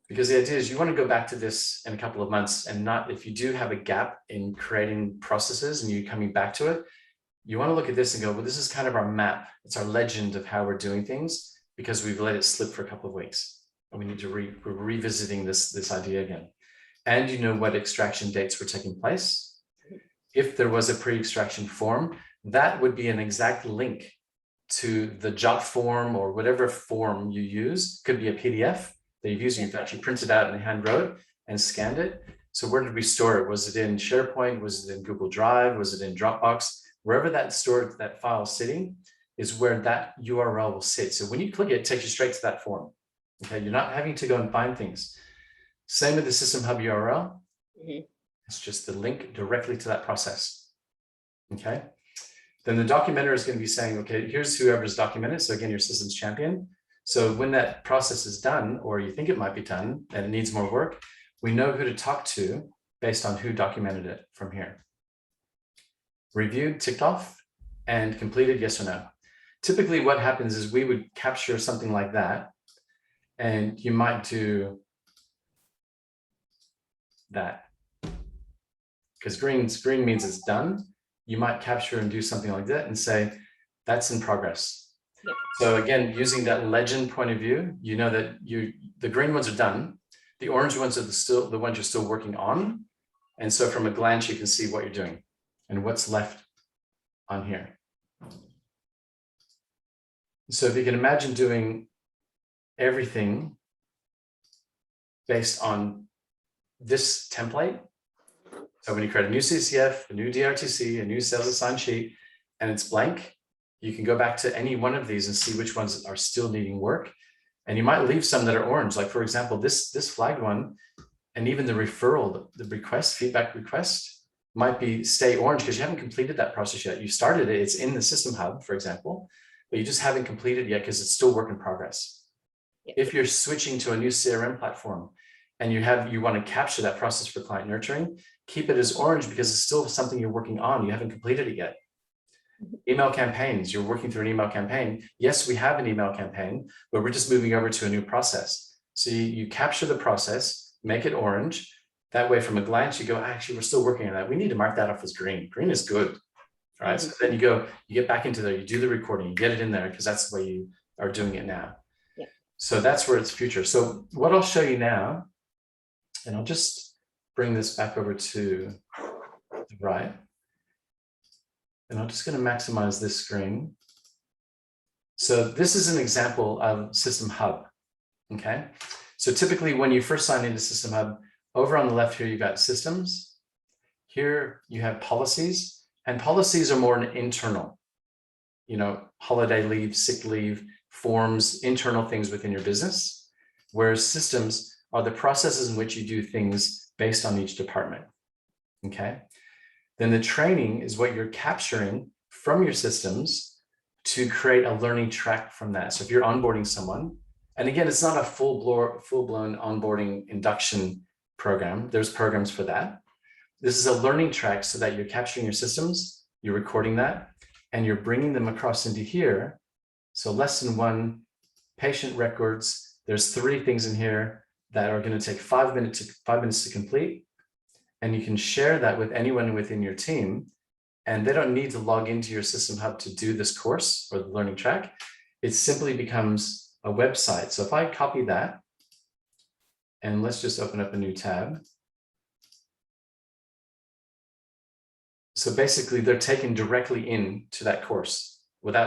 Because the idea is you want to go back to this in a couple of months and not, if you do have a gap in creating processes and you're coming back to it, you want to look at this and go, well, this is kind of our map. It's our legend of how we're doing things because we've let it slip for a couple of weeks. And we need to we're revisiting this idea again. And you know what extraction dates were taking place. If there was a pre-extraction form, that would be an exact link to the jot form or whatever form you use. Could be a PDF that you've used, you've actually printed out and hand wrote and scanned it. So where did we store it? Was it in SharePoint? Was it in Google Drive? Was it in Dropbox? Wherever that stored, that file sitting is where that URL will sit. So when you click it, it takes you straight to that form. Okay, you're not having to go and find things. Same with the systemHUB URL. It's just the link directly to that process. Okay. Then the documenter is going to be saying, okay, here's whoever's documented. So again, your systems champion. So when that process is done, or you think it might be done and it needs more work, we know who to talk to based on who documented it from here. Reviewed, ticked off, and completed, yes or no. Typically what happens is we would capture something like that, and you might do that. Because green means it's done. You might capture and do something like that and say, that's in progress. Yep. So again, using that legend point of view, you know that the green ones are done. The orange ones are the ones you're still working on. And so from a glance, you can see what you're doing and what's left on here. So if you can imagine doing everything based on this template. So when you create a new CCF, a new DRTC, a new sales assigned sheet, and it's blank, you can go back to any one of these and see which ones are still needing work. And you might leave some that are orange. Like for example, this flagged one, and even the referral, the request, feedback request might be stay orange because you haven't completed that process yet. You started it, it's in the systemHUB, for example, but you just haven't completed yet because it's still work in progress. Yep. If you're switching to a new CRM platform and you want to capture that process for client nurturing, keep it as orange because it's still something you're working on. You haven't completed it yet. Email campaigns, you're working through an email campaign. Yes, we have an email campaign, but we're just moving over to a new process. So you capture the process, make it orange. That way, from a glance, you go, actually, we're still working on that. We need to mark that off as green. Green is good, right? So then you get back into there, you do the recording, you get it in there because that's the way you are doing it now. Yeah. So that's where it's future. So what I'll show you now, and I'll just bring this back over to the right. And I'm just going to maximize this screen. So this is an example of systemHUB. Okay. So typically when you first sign into systemHUB, over on the left here, you've got systems. Here you have policies, and policies are more internal. holiday leave, sick leave, forms, internal things within your business, whereas systems are the processes in which you do things based on each department. Okay. Then the training is what you're capturing from your systems to create a learning track from that. So if you're onboarding someone, and again, it's not a full-blown onboarding induction program. There's programs for that. This is a learning track so that you're capturing your systems, you're recording that, and you're bringing them across into here. So lesson 1, patient records. There's 3 things in here that are going to take 5 minutes to complete. And you can share that with anyone within your team. And they don't need to log into your systemHUB to do this course or the learning track. It simply becomes a website. So if I copy that, and let's just open up a new tab. So basically they're taken directly into that course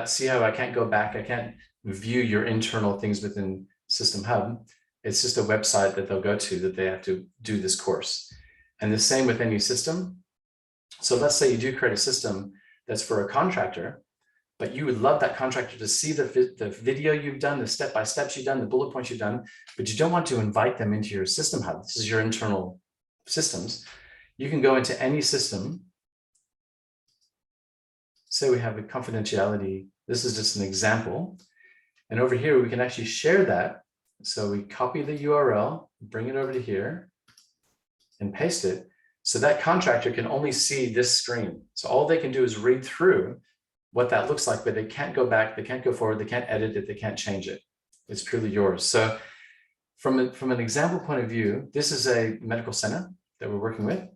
see how I can't go back. I can't view your internal things within systemHUB. It's just a website that they'll go to that they have to do this course. And the same with any system. So let's say you do create a system that's for a contractor, but you would love that contractor to see the video you've done, the step-by-steps you've done, the bullet points you've done, but you don't want to invite them into your systemHUB. This is your internal systems. You can go into any system. Say we have a confidentiality. This is just an example. And over here, we can actually share that. So we copy the URL, bring it over to here, and paste it. So that contractor can only see this screen. So all they can do is read through what that looks like, but they can't go back, they can't go forward, they can't edit it, they can't change it. It's purely yours. So from an example point of view, this is a medical center that we're working with.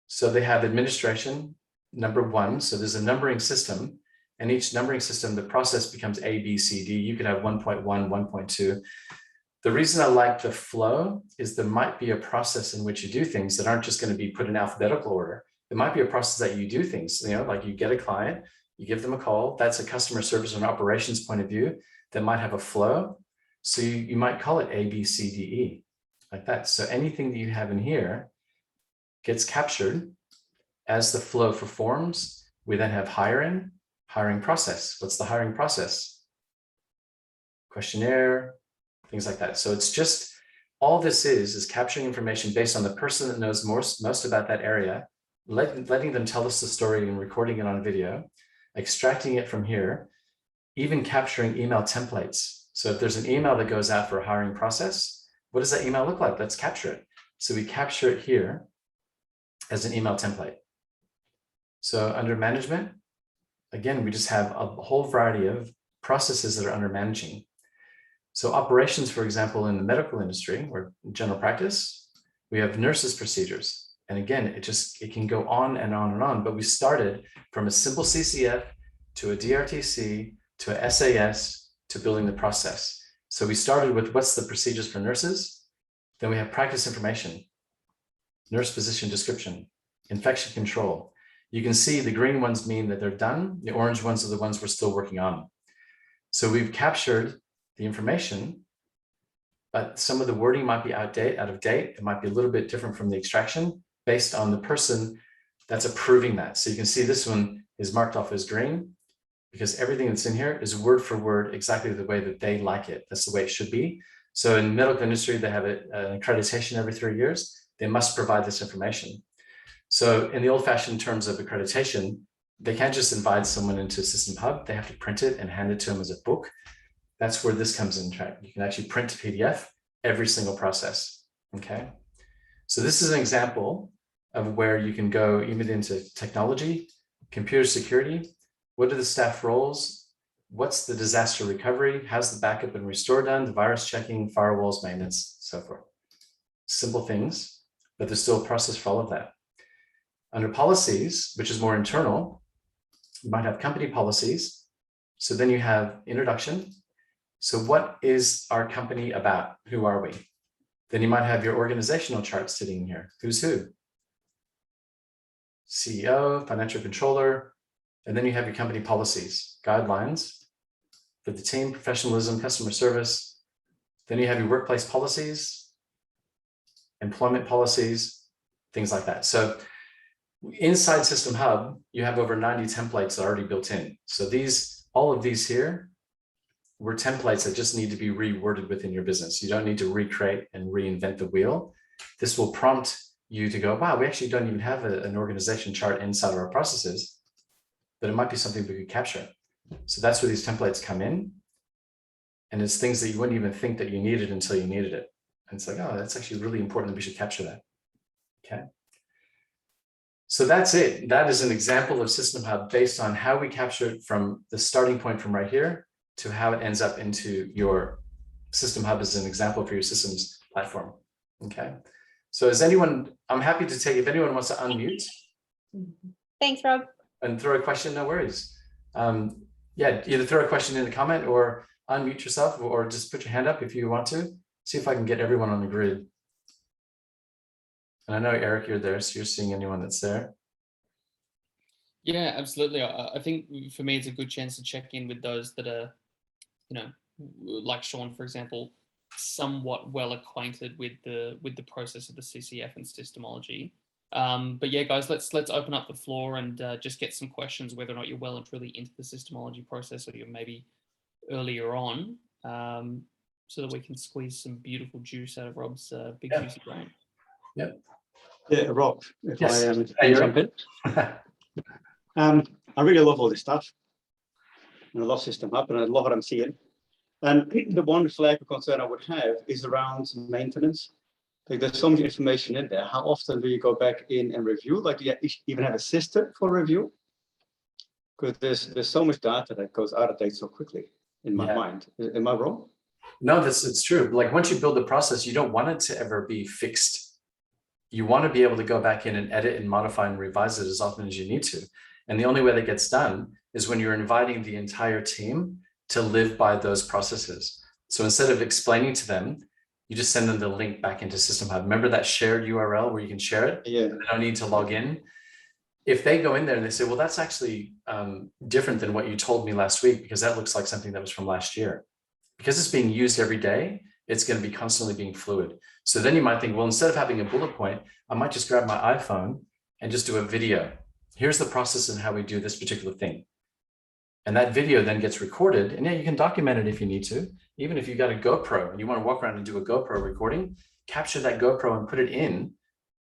So they have administration, number 1. So there's a numbering system, and each numbering system, the process becomes A, B, C, D. You could have 1.1, 1.2. The reason I like the flow is there might be a process in which you do things that aren't just going to be put in alphabetical order. It might be a process that you do things, like you get a client, you give them a call. That's a customer service and operations point of view that might have a flow. So you might call it A, B, C, D, E, like that. So anything that you have in here gets captured as the flow for forms. We then have hiring process. What's the hiring process? Questionnaire, things like that. So it's just, all this is capturing information based on the person that knows most about that area, letting them tell us the story and recording it on video, extracting it from here, even capturing email templates. So if there's an email that goes out for a hiring process, what does that email look like? Let's capture it. So we capture it here as an email template. So under management, again, we just have a whole variety of processes that are under managing. So operations, for example, in the medical industry or general practice, we have nurses' procedures. And again, it can go on and on and on, but we started from a simple CCF to a DRTC to a SAS to building the process. So we started with what's the procedures for nurses. Then we have practice information, nurse physician description, infection control. You can see the green ones mean that they're done. The orange ones are the ones we're still working on. So we've captured the information, but some of the wording might be out of date. It might be a little bit different from the extraction based on the person that's approving that. So you can see this one is marked off as green because everything that's in here is word for word exactly the way that they like it. That's the way it should be. So in the medical industry, they have an accreditation every 3 years. They must provide this information. So in the old-fashioned terms of accreditation, they can't just invite someone into systemHUB. They have to print it and hand it to them as a book. That's where this comes in track. You can actually print a PDF every single process, okay? So this is an example of where you can go even into technology, computer security. What are the staff roles? What's the disaster recovery? How's the backup and restore done? The virus checking, firewalls, maintenance, so forth. Simple things, but there's still a process for all of that. Under policies, which is more internal, you might have company policies. So then you have introduction. So what is our company about? Who are we? Then you might have your organizational chart sitting here. Who's who? CEO, financial controller, and then you have your company policies, guidelines for the team, professionalism, customer service. Then you have your workplace policies, employment policies, things like that. So inside systemHUB, you have over 90 templates already built in. So these all of these here were templates that just need to be reworded within your business. You don't need to recreate and reinvent the wheel. This will prompt you to go, wow, we actually don't even have an organization chart inside of our processes, but it might be something we could capture. So that's where these templates come in. And it's things that you wouldn't even think that you needed until you needed it. And it's like, oh, that's actually really important that we should capture that. Okay. So that's it. That is an example of systemHUB based on how we capture it from the starting point from right here to how it ends up into your systemHUB as an example for your systems platform. Okay. So is anyone, I'm happy to take, if anyone wants to unmute. Thanks, Rob. And throw a question, no worries. Yeah, either throw a question in the comment or unmute yourself or just put your hand up if you want to. See if I can get everyone on the grid. And I know, Eric, you're there, so you're seeing anyone that's there. Yeah, absolutely. I think for me, it's a good chance to check in with those that are, like Sean, for example, somewhat well acquainted with the process of the CCF and systemology. But yeah, guys, let's open up the floor and just get some questions, whether or not you're well and truly into the systemology process or you're maybe earlier on, so that we can squeeze some beautiful juice out of Rob's big juicy brain. Yep. Yeah, Rob, if Yes. I jump in. I really love all this stuff. And I love systemHUB and I love what I'm seeing. And the one flag or concern I would have is around maintenance. Like there's so much information in there. How often do you go back in and review? Like do you even have a system for review? Because there's so much data that goes out of date so quickly in my mind. Am I wrong? No, it's true. Like once you build the process, you don't want it to ever be fixed. You want to be able to go back in and edit and modify and revise it as often as you need to. And the only way that gets done is when you're inviting the entire team to live by those processes. So instead of explaining to them, you just send them the link back into systemHUB. Remember that shared URL where you can share it? Yeah. They don't need to log in. If they go in there and they say, well, that's actually different than what you told me last week, because that looks like something that was from last year. Because it's being used every day, it's going to be constantly being fluid. So then you might think, well, instead of having a bullet point, I might just grab my iPhone and just do a video. Here's the process and how we do this particular thing. And that video then gets recorded. And yeah, you can document it if you need to. Even if you got a GoPro and you want to walk around and do a GoPro recording, capture that GoPro and put it in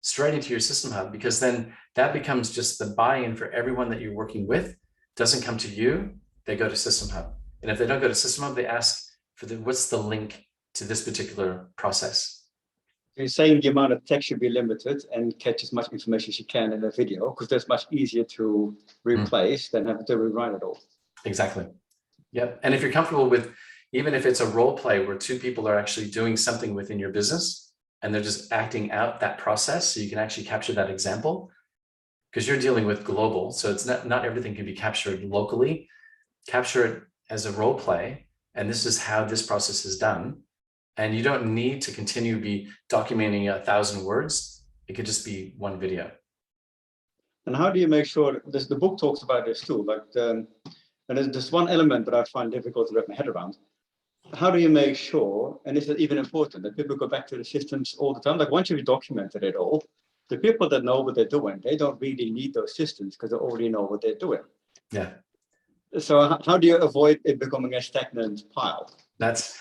straight into your systemHUB, because then that becomes just the buy-in for everyone that you're working with. Doesn't come to you, they go to systemHUB. And if they don't go to systemHUB, they ask for what's the link to this particular process. You're saying the amount of text should be limited and catch as much information as you can in a video, because that's much easier to replace than having to rewrite it all. Exactly. Yep. And if you're comfortable with, even if it's a role play where two people are actually doing something within your business and they're just acting out that process, so you can actually capture that example, because you're dealing with global. So it's not everything can be captured locally. Capture it as a role play. And this is how this process is done. And you don't need to continue be documenting 1,000 words. It could just be one video. And how do you make sure, the book talks about this too, like and there's one element that I find difficult to wrap my head around. How do you make sure, and is it even important, that people go back to the systems all the time? Like once you've documented it all, the people that know what they're doing, they don't really need those systems because they already know what they're doing. Yeah. So how do you avoid it becoming a stagnant pile? That's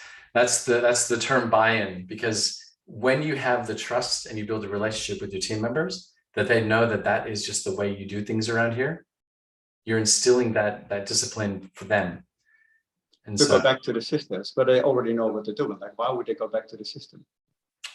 the term buy-in, because when you have the trust and you build a relationship with your team members, that they know that that is just the way you do things around here, you're instilling that discipline for them. And to so go back to the systems, but they already know what they're doing. Like, why would they go back to the system?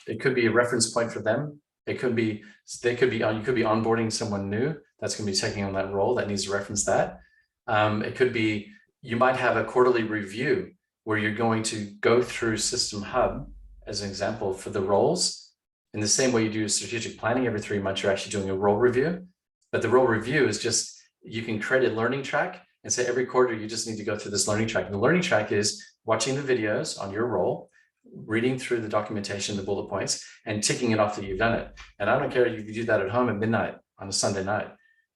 it could be a reference point for them. You could be onboarding someone new that's going to be taking on that role that needs to reference that. It could be, you might have a quarterly review where you're going to go through systemHUB as an example for the roles. In the same way you do strategic planning every 3 months, you're actually doing a role review. But the role review is just, you can create a learning track and say every quarter you just need to go through this learning track. And the learning track is watching the videos on your role, reading through the documentation, the bullet points, and ticking it off that you've done it. And I don't care if you do that at home at midnight on a Sunday night,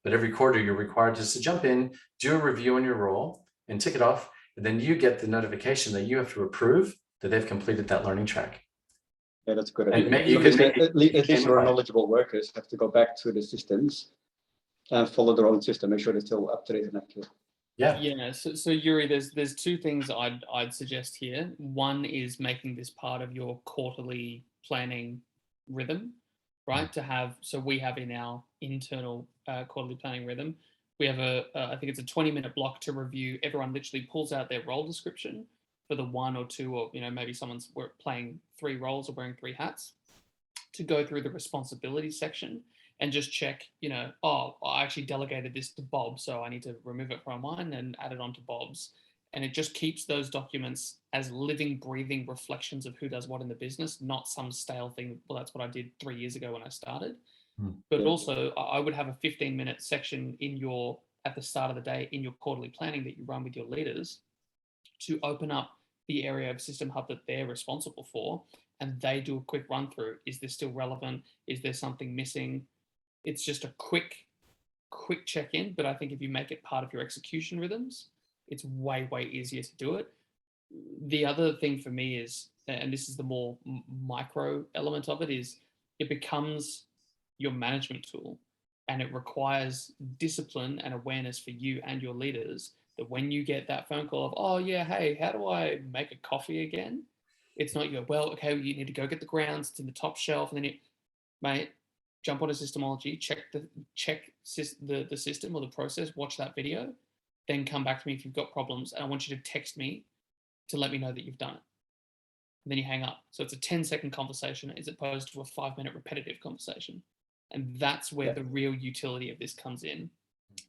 but every quarter you're required just to jump in, do a review on your role and tick it off. And then you get the notification that you have to approve that they've completed that learning track. Yeah, that's good. And At least your knowledgeable workers have to go back to the systems and follow their own system, make sure they're still up to date and accurate. Yeah. So Yuri, there's two things I'd suggest here. One is making this part of your quarterly planning rhythm, right? So we have in our internal quarterly planning rhythm, we have I think it's a 20-minute block to review. Everyone literally pulls out their role description for the one or two, or maybe someone's playing 3 roles or wearing 3 hats, to go through the responsibility section and just check, oh, I actually delegated this to Bob, so I need to remove it from mine and add it onto Bob's. And it just keeps those documents as living, breathing reflections of who does what in the business, not some stale thing. Well, that's what I did 3 years ago when I started. But also, I would have a 15-minute section at the start of the day in your quarterly planning that you run with your leaders to open up the area of systemHUB that they're responsible for, and they do a quick run through. Is this still relevant? Is there something missing? It's just a quick check-in, but I think if you make it part of your execution rhythms, it's way easier to do it. The other thing for me is, and this is the more micro element of it, is it becomes your management tool, and it requires discipline and awareness for you and your leaders that when you get that phone call of, oh yeah, hey, how do I make a coffee again? It's not you go, well, okay, you need to go get the grounds, it's in the top shelf, and then mate, jump onto systemology, check the system or the process, watch that video, then come back to me if you've got problems, and I want you to text me to let me know that you've done it. And then you hang up. So it's a 10-second conversation as opposed to a 5-minute repetitive conversation. And that's where the real utility of this comes in.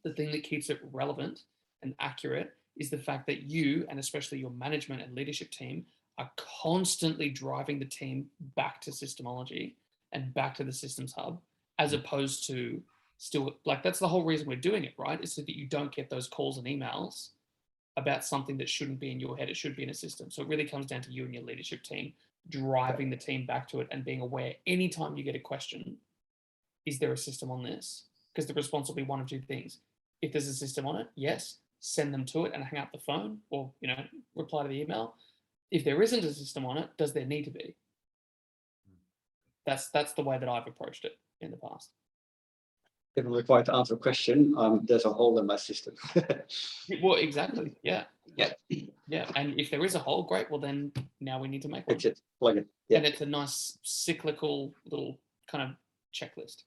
The thing that keeps it relevant and accurate is the fact that you, and especially your management and leadership team, are constantly driving the team back to systemology and back to the systemHUB, as opposed to still, like, that's the whole reason we're doing it, right? Is so that you don't get those calls and emails about something that shouldn't be in your head. It should be in a system. So it really comes down to you and your leadership team driving the team back to it and being aware anytime you get a question, is there a system on this? Because the response will be one of two things. If there's a system on it, yes, send them to it and hang up the phone, or reply to the email. If there isn't a system on it, does there need to be? That's the way that I've approached it in the past. If I'm required to answer a question, there's a hole in my system. Well, exactly. Yeah. And if there is a hole, great. Well, then now we need to make one. Fix it, plug it. Yeah. And it's a nice cyclical little kind of checklist.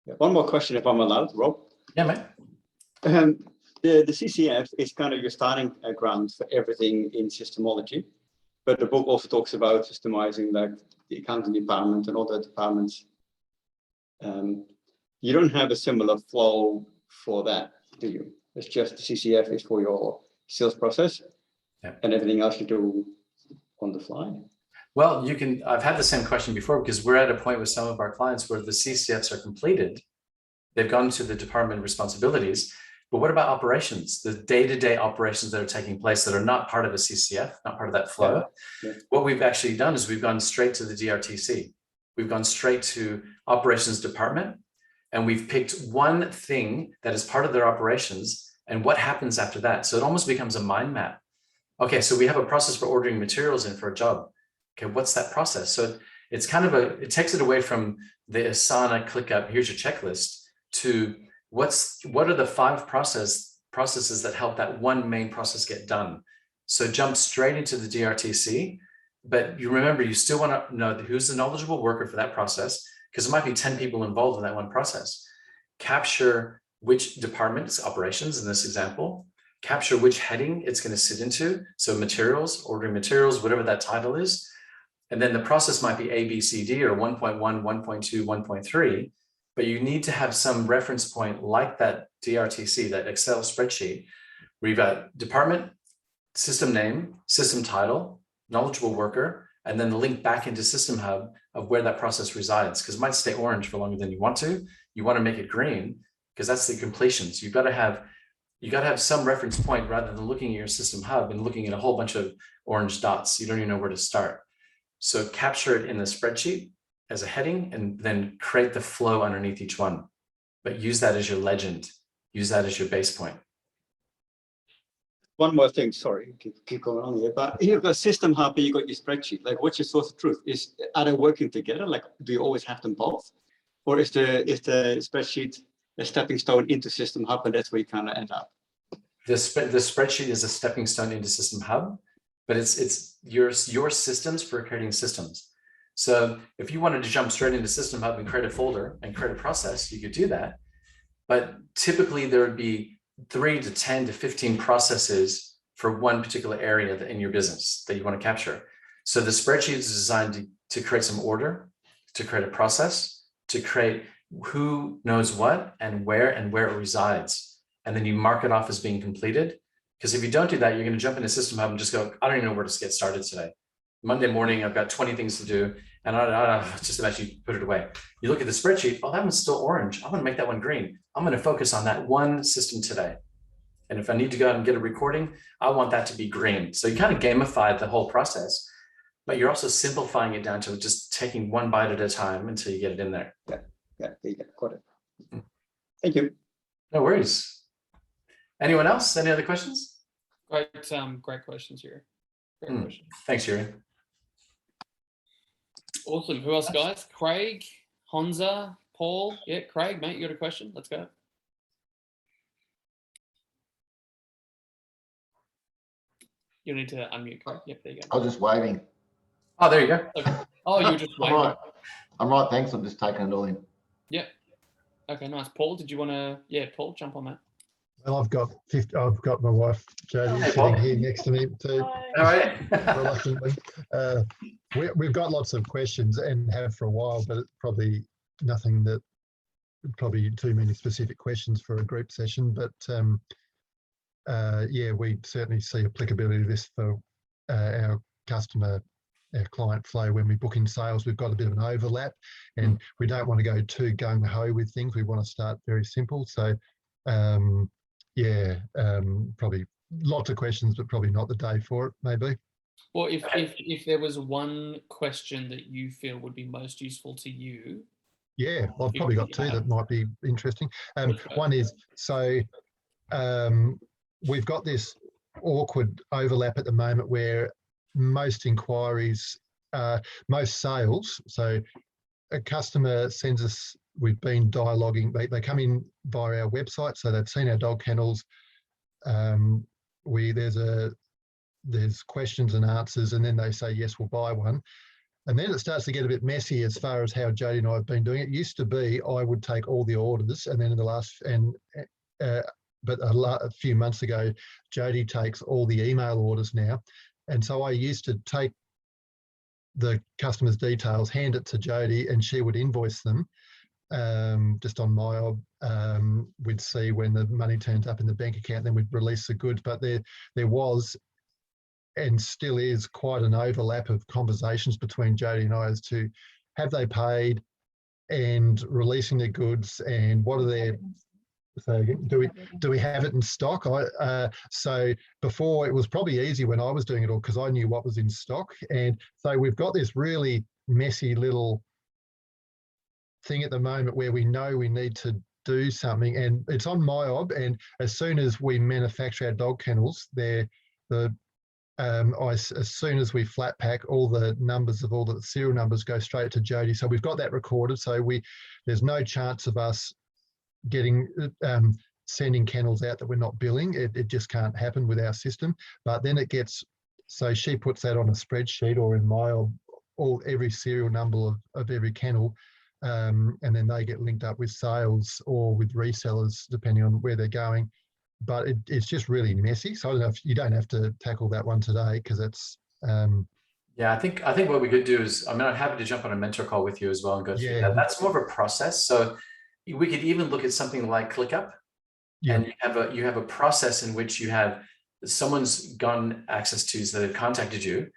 Yeah. One more question, if I'm allowed, Rob. Yeah, mate. The CCF is kind of your starting ground for everything in systemology, but the book also talks about systemizing like the accounting department and other departments. You don't have a similar flow for that, do you? It's just the CCF is for your sales process, and everything else you do on the fly. Well, I've had the same question before, because we're at a point with some of our clients where the CCFs are completed. They've gone to the department responsibilities, but what about operations, the day-to-day operations that are taking place that are not part of a CCF, not part of that flow? Yeah. What we've actually done is we've gone straight to the DRTC. We've gone straight to operations department, and we've picked one thing that is part of their operations and what happens after that. So it almost becomes a mind map. Okay, so we have a process for ordering materials in for a job. Okay, what's that process? So it's kind of it takes it away from the Asana ClickUp, here's your checklist, to what are the 5 processes that help that one main process get done. So jump straight into the DRTC, but you remember, you still want to know who's the knowledgeable worker for that process, because there might be 10 people involved in that one process. Capture which department's operations in this example, capture which heading it's going to sit into. So materials, ordering materials, whatever that title is. And then the process might be A, B, C, D, or 1.1, 1.2, 1.3, but you need to have some reference point like that DRTC, that Excel spreadsheet, where you've got department, system name, system title, knowledgeable worker, and then the link back into systemHUB of where that process resides, because it might stay orange for longer than you want to. You want to make it green, because that's the completion. So you've got to have some reference point rather than looking at your systemHUB and looking at a whole bunch of orange dots. You don't even know where to start. So capture it in the spreadsheet as a heading, and then create the flow underneath each one. But use that as your legend. Use that as your base point. One more thing, sorry, keep going on here. But you've got systemHUB, you got your spreadsheet. Like, what's your source of truth? Are they working together? Like, do you always have them both? Or is the spreadsheet a stepping stone into systemHUB, and that's where you kind of end up? the spreadsheet is a stepping stone into systemHUB, but it's your systems for creating systems. So if you wanted to jump straight into systemHUB and create a folder and create a process, you could do that. But typically there would be 3 to 10 to 15 processes for one particular area in your business that you want to capture. So the spreadsheet is designed to create some order, to create a process, to create who knows what and where it resides. And then you mark it off as being completed. Because if you don't do that, you're going to jump into systemHUB and just go, I don't even know where to get started today. Monday morning, I've got 20 things to do, and I just eventually put it away. You look at the spreadsheet, oh, that one's still orange. I'm going to make that one green. I'm going to focus on that one system today. And if I need to go out and get a recording, I want that to be green. So you kind of gamify the whole process, but you're also simplifying it down to just taking one bite at a time until you get it in there. Yeah, there you go. Got it. Thank you. No worries. Anyone else? Any other questions? Great questions, Yuri. Great question. Thanks, Yuri. Awesome. Who else, guys? Craig, Honza, Paul. Yeah, Craig, mate, you got a question? Let's go. You need to unmute, Craig. Yep, there you go. I was just waving. Oh, there you go. Okay. Oh, you were just I'm waiting. right. I'm right. Thanks. I'm just taking it all in. Yep. Okay, nice. Paul, did you want to? Yeah, Paul, jump on that. Well, I've got my wife Jodie Hey, sitting Paul. here next to me too. All right. Reluctantly, we've got lots of questions and have for a while, but it's probably too many specific questions for a group session. But yeah, we certainly see applicability to this for our client flow. When we book in sales, we've got a bit of an overlap, and we don't want to go too gung-ho with things. We want to start very simple. So probably lots of questions, but probably not the day for it, maybe. Well, if there was one question that you feel would be most useful to you. Yeah, I've probably got two that might be interesting. One is, so we've got this awkward overlap at the moment where most inquiries, most sales, so a customer sends us, we've been dialoguing, they come in via our website, so they've seen our dog kennels. There's questions and answers, and then they say, yes, we'll buy one. And then it starts to get a bit messy as far as how Jodie and I have been doing it. It used to be I would take all the orders, and then in the last, but a few months ago, Jodie takes all the email orders now. And so I used to take the customer's details, hand it to Jodie, and she would invoice them just on my we'd see when the money turns up in the bank account, then we'd release the goods. But there was and still is quite an overlap of conversations between Jodie and I as to have they paid and releasing their goods, and what are their, so do we have it in stock? So before, it was probably easy when I was doing it all because I knew what was in stock. And so we've got this really messy little thing at the moment where we know we need to do something, and it's on MyOb. And as soon as we manufacture our dog kennels, as soon as we flat pack, all the numbers of all the serial numbers go straight to Jodie. So we've got that recorded. So there's no chance of us getting sending kennels out that we're not billing. It just can't happen with our system. But then it gets, so she puts that on a spreadsheet or in MyOb, every serial number of every kennel. And then they get linked up with sales or with resellers, depending on where they're going. But it's just really messy. So I don't know if you don't have to tackle that one today because it's. Yeah, I think what we could do is, I'm happy to jump on a mentor call with you as well and go through that. That's more of a process. So we could even look at something like ClickUp, and you have a process in which you have someone's gotten access to, so they've contacted you.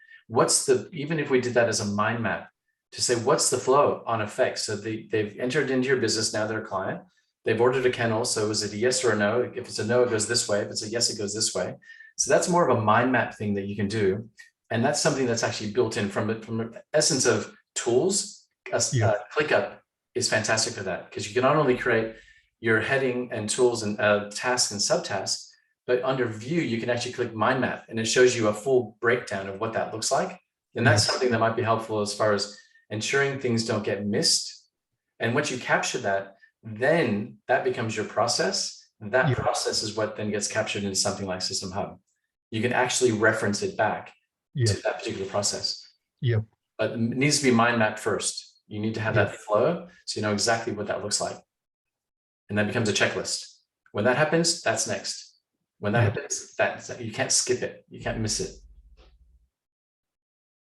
Even if we did that as a mind map to say, what's the flow on effects? So they've entered into your business, now they're a client. They've ordered a kennel. So is it a yes or a no? If it's a no, it goes this way. If it's a yes, it goes this way. So that's more of a mind map thing that you can do. And that's something that's actually built in from the essence of tools. ClickUp is fantastic for that, because you can not only create your heading and tools and tasks and subtasks, but under view, you can actually click mind map and it shows you a full breakdown of what that looks like. And that's something that might be helpful as far as ensuring things don't get missed. And once you capture that, then that becomes your process. And that Yeah. process is what then gets captured into something like systemHUB. You can actually reference it back Yeah. to that particular process. Yep. But it needs to be mind mapped first. You need to have that flow so you know exactly what that looks like. And that becomes a checklist. When that happens, that's next. When that happens, you can't skip it. You can't miss it.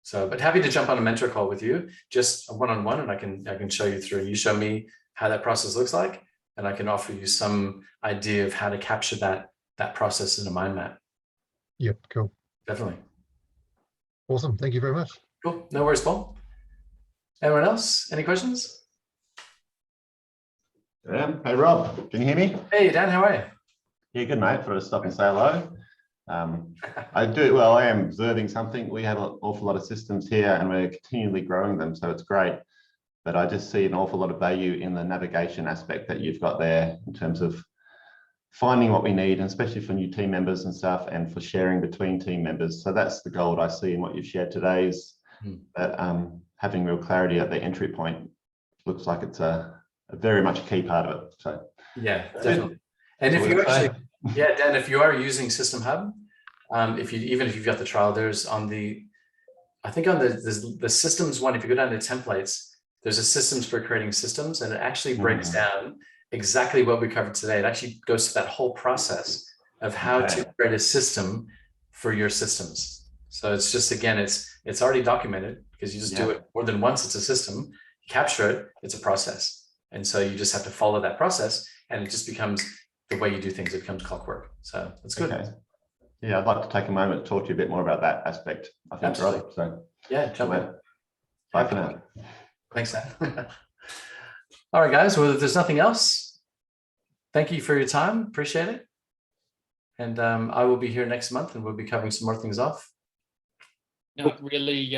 So, but happy to jump on a mentor call with you, just a one-on-one, and I can show you through. You show me how that process looks like, and I can offer you some idea of how to capture that process in a mind map. Yep. Cool. Definitely. Awesome. Thank you very much. Cool. No worries, Paul. Anyone else? Any questions? Hey Rob, can you hear me? Hey Dan, how are you? Yeah, good mate. For a stop and say hello. I am observing something. We have an awful lot of systems here and we're continually growing them, so it's great. But I just see an awful lot of value in the navigation aspect that you've got there in terms of finding what we need, and especially for new team members and stuff, and for sharing between team members. So that's the gold I see in what you've shared today, is that having real clarity at the entry point looks like it's a very much a key part of it. So yeah, definitely. And if you actually, Dan, if you are using systemHUB, even if you've got the trial, there's I think on the systems one, if you go down to templates, there's a systems for creating systems, and it actually breaks down exactly what we covered today. It actually goes to that whole process of how to create a system for your systems. So it's just, again, it's already documented, because you just do it more than once. It's a system, you capture it, it's a process. And so you just have to follow that process, and it just becomes the way you do things. It becomes clockwork. So that's good. Okay. Yeah, I'd like to take a moment to talk to you a bit more about that aspect. I think, Absolutely. right? So yeah, jump in. Bye for now. Thanks, Dan. All right, guys. Well, if there's nothing else, thank you for your time. Appreciate it. And I will be here next month, and we'll be covering some more things off. No, really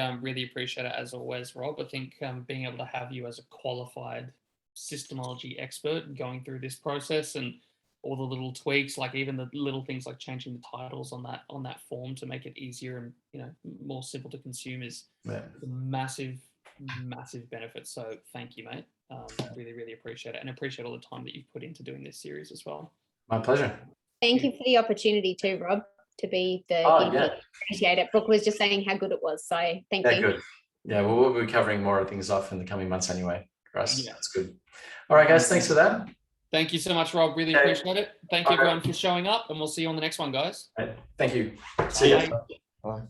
appreciate it as always, Rob. I think being able to have you as a qualified systemology expert going through this process, and all the little tweaks, like even the little things like changing the titles on that form to make it easier and more simple to consume, is a massive benefit. So thank you, mate. Really appreciate it, and appreciate all the time that you've put into doing this series as well. My pleasure. Thank you for the opportunity too, Rob, to be the appreciate it. Brooke was just saying how good it was, so thank you. Good. Yeah, well, we'll be covering more things off in the coming months anyway. For us, that's good. All right, guys, thanks for that. Thank you so much, Rob. Really appreciate it. Thank you everyone for showing up, and we'll see you on the next one, guys. Thank you. See you. Bye.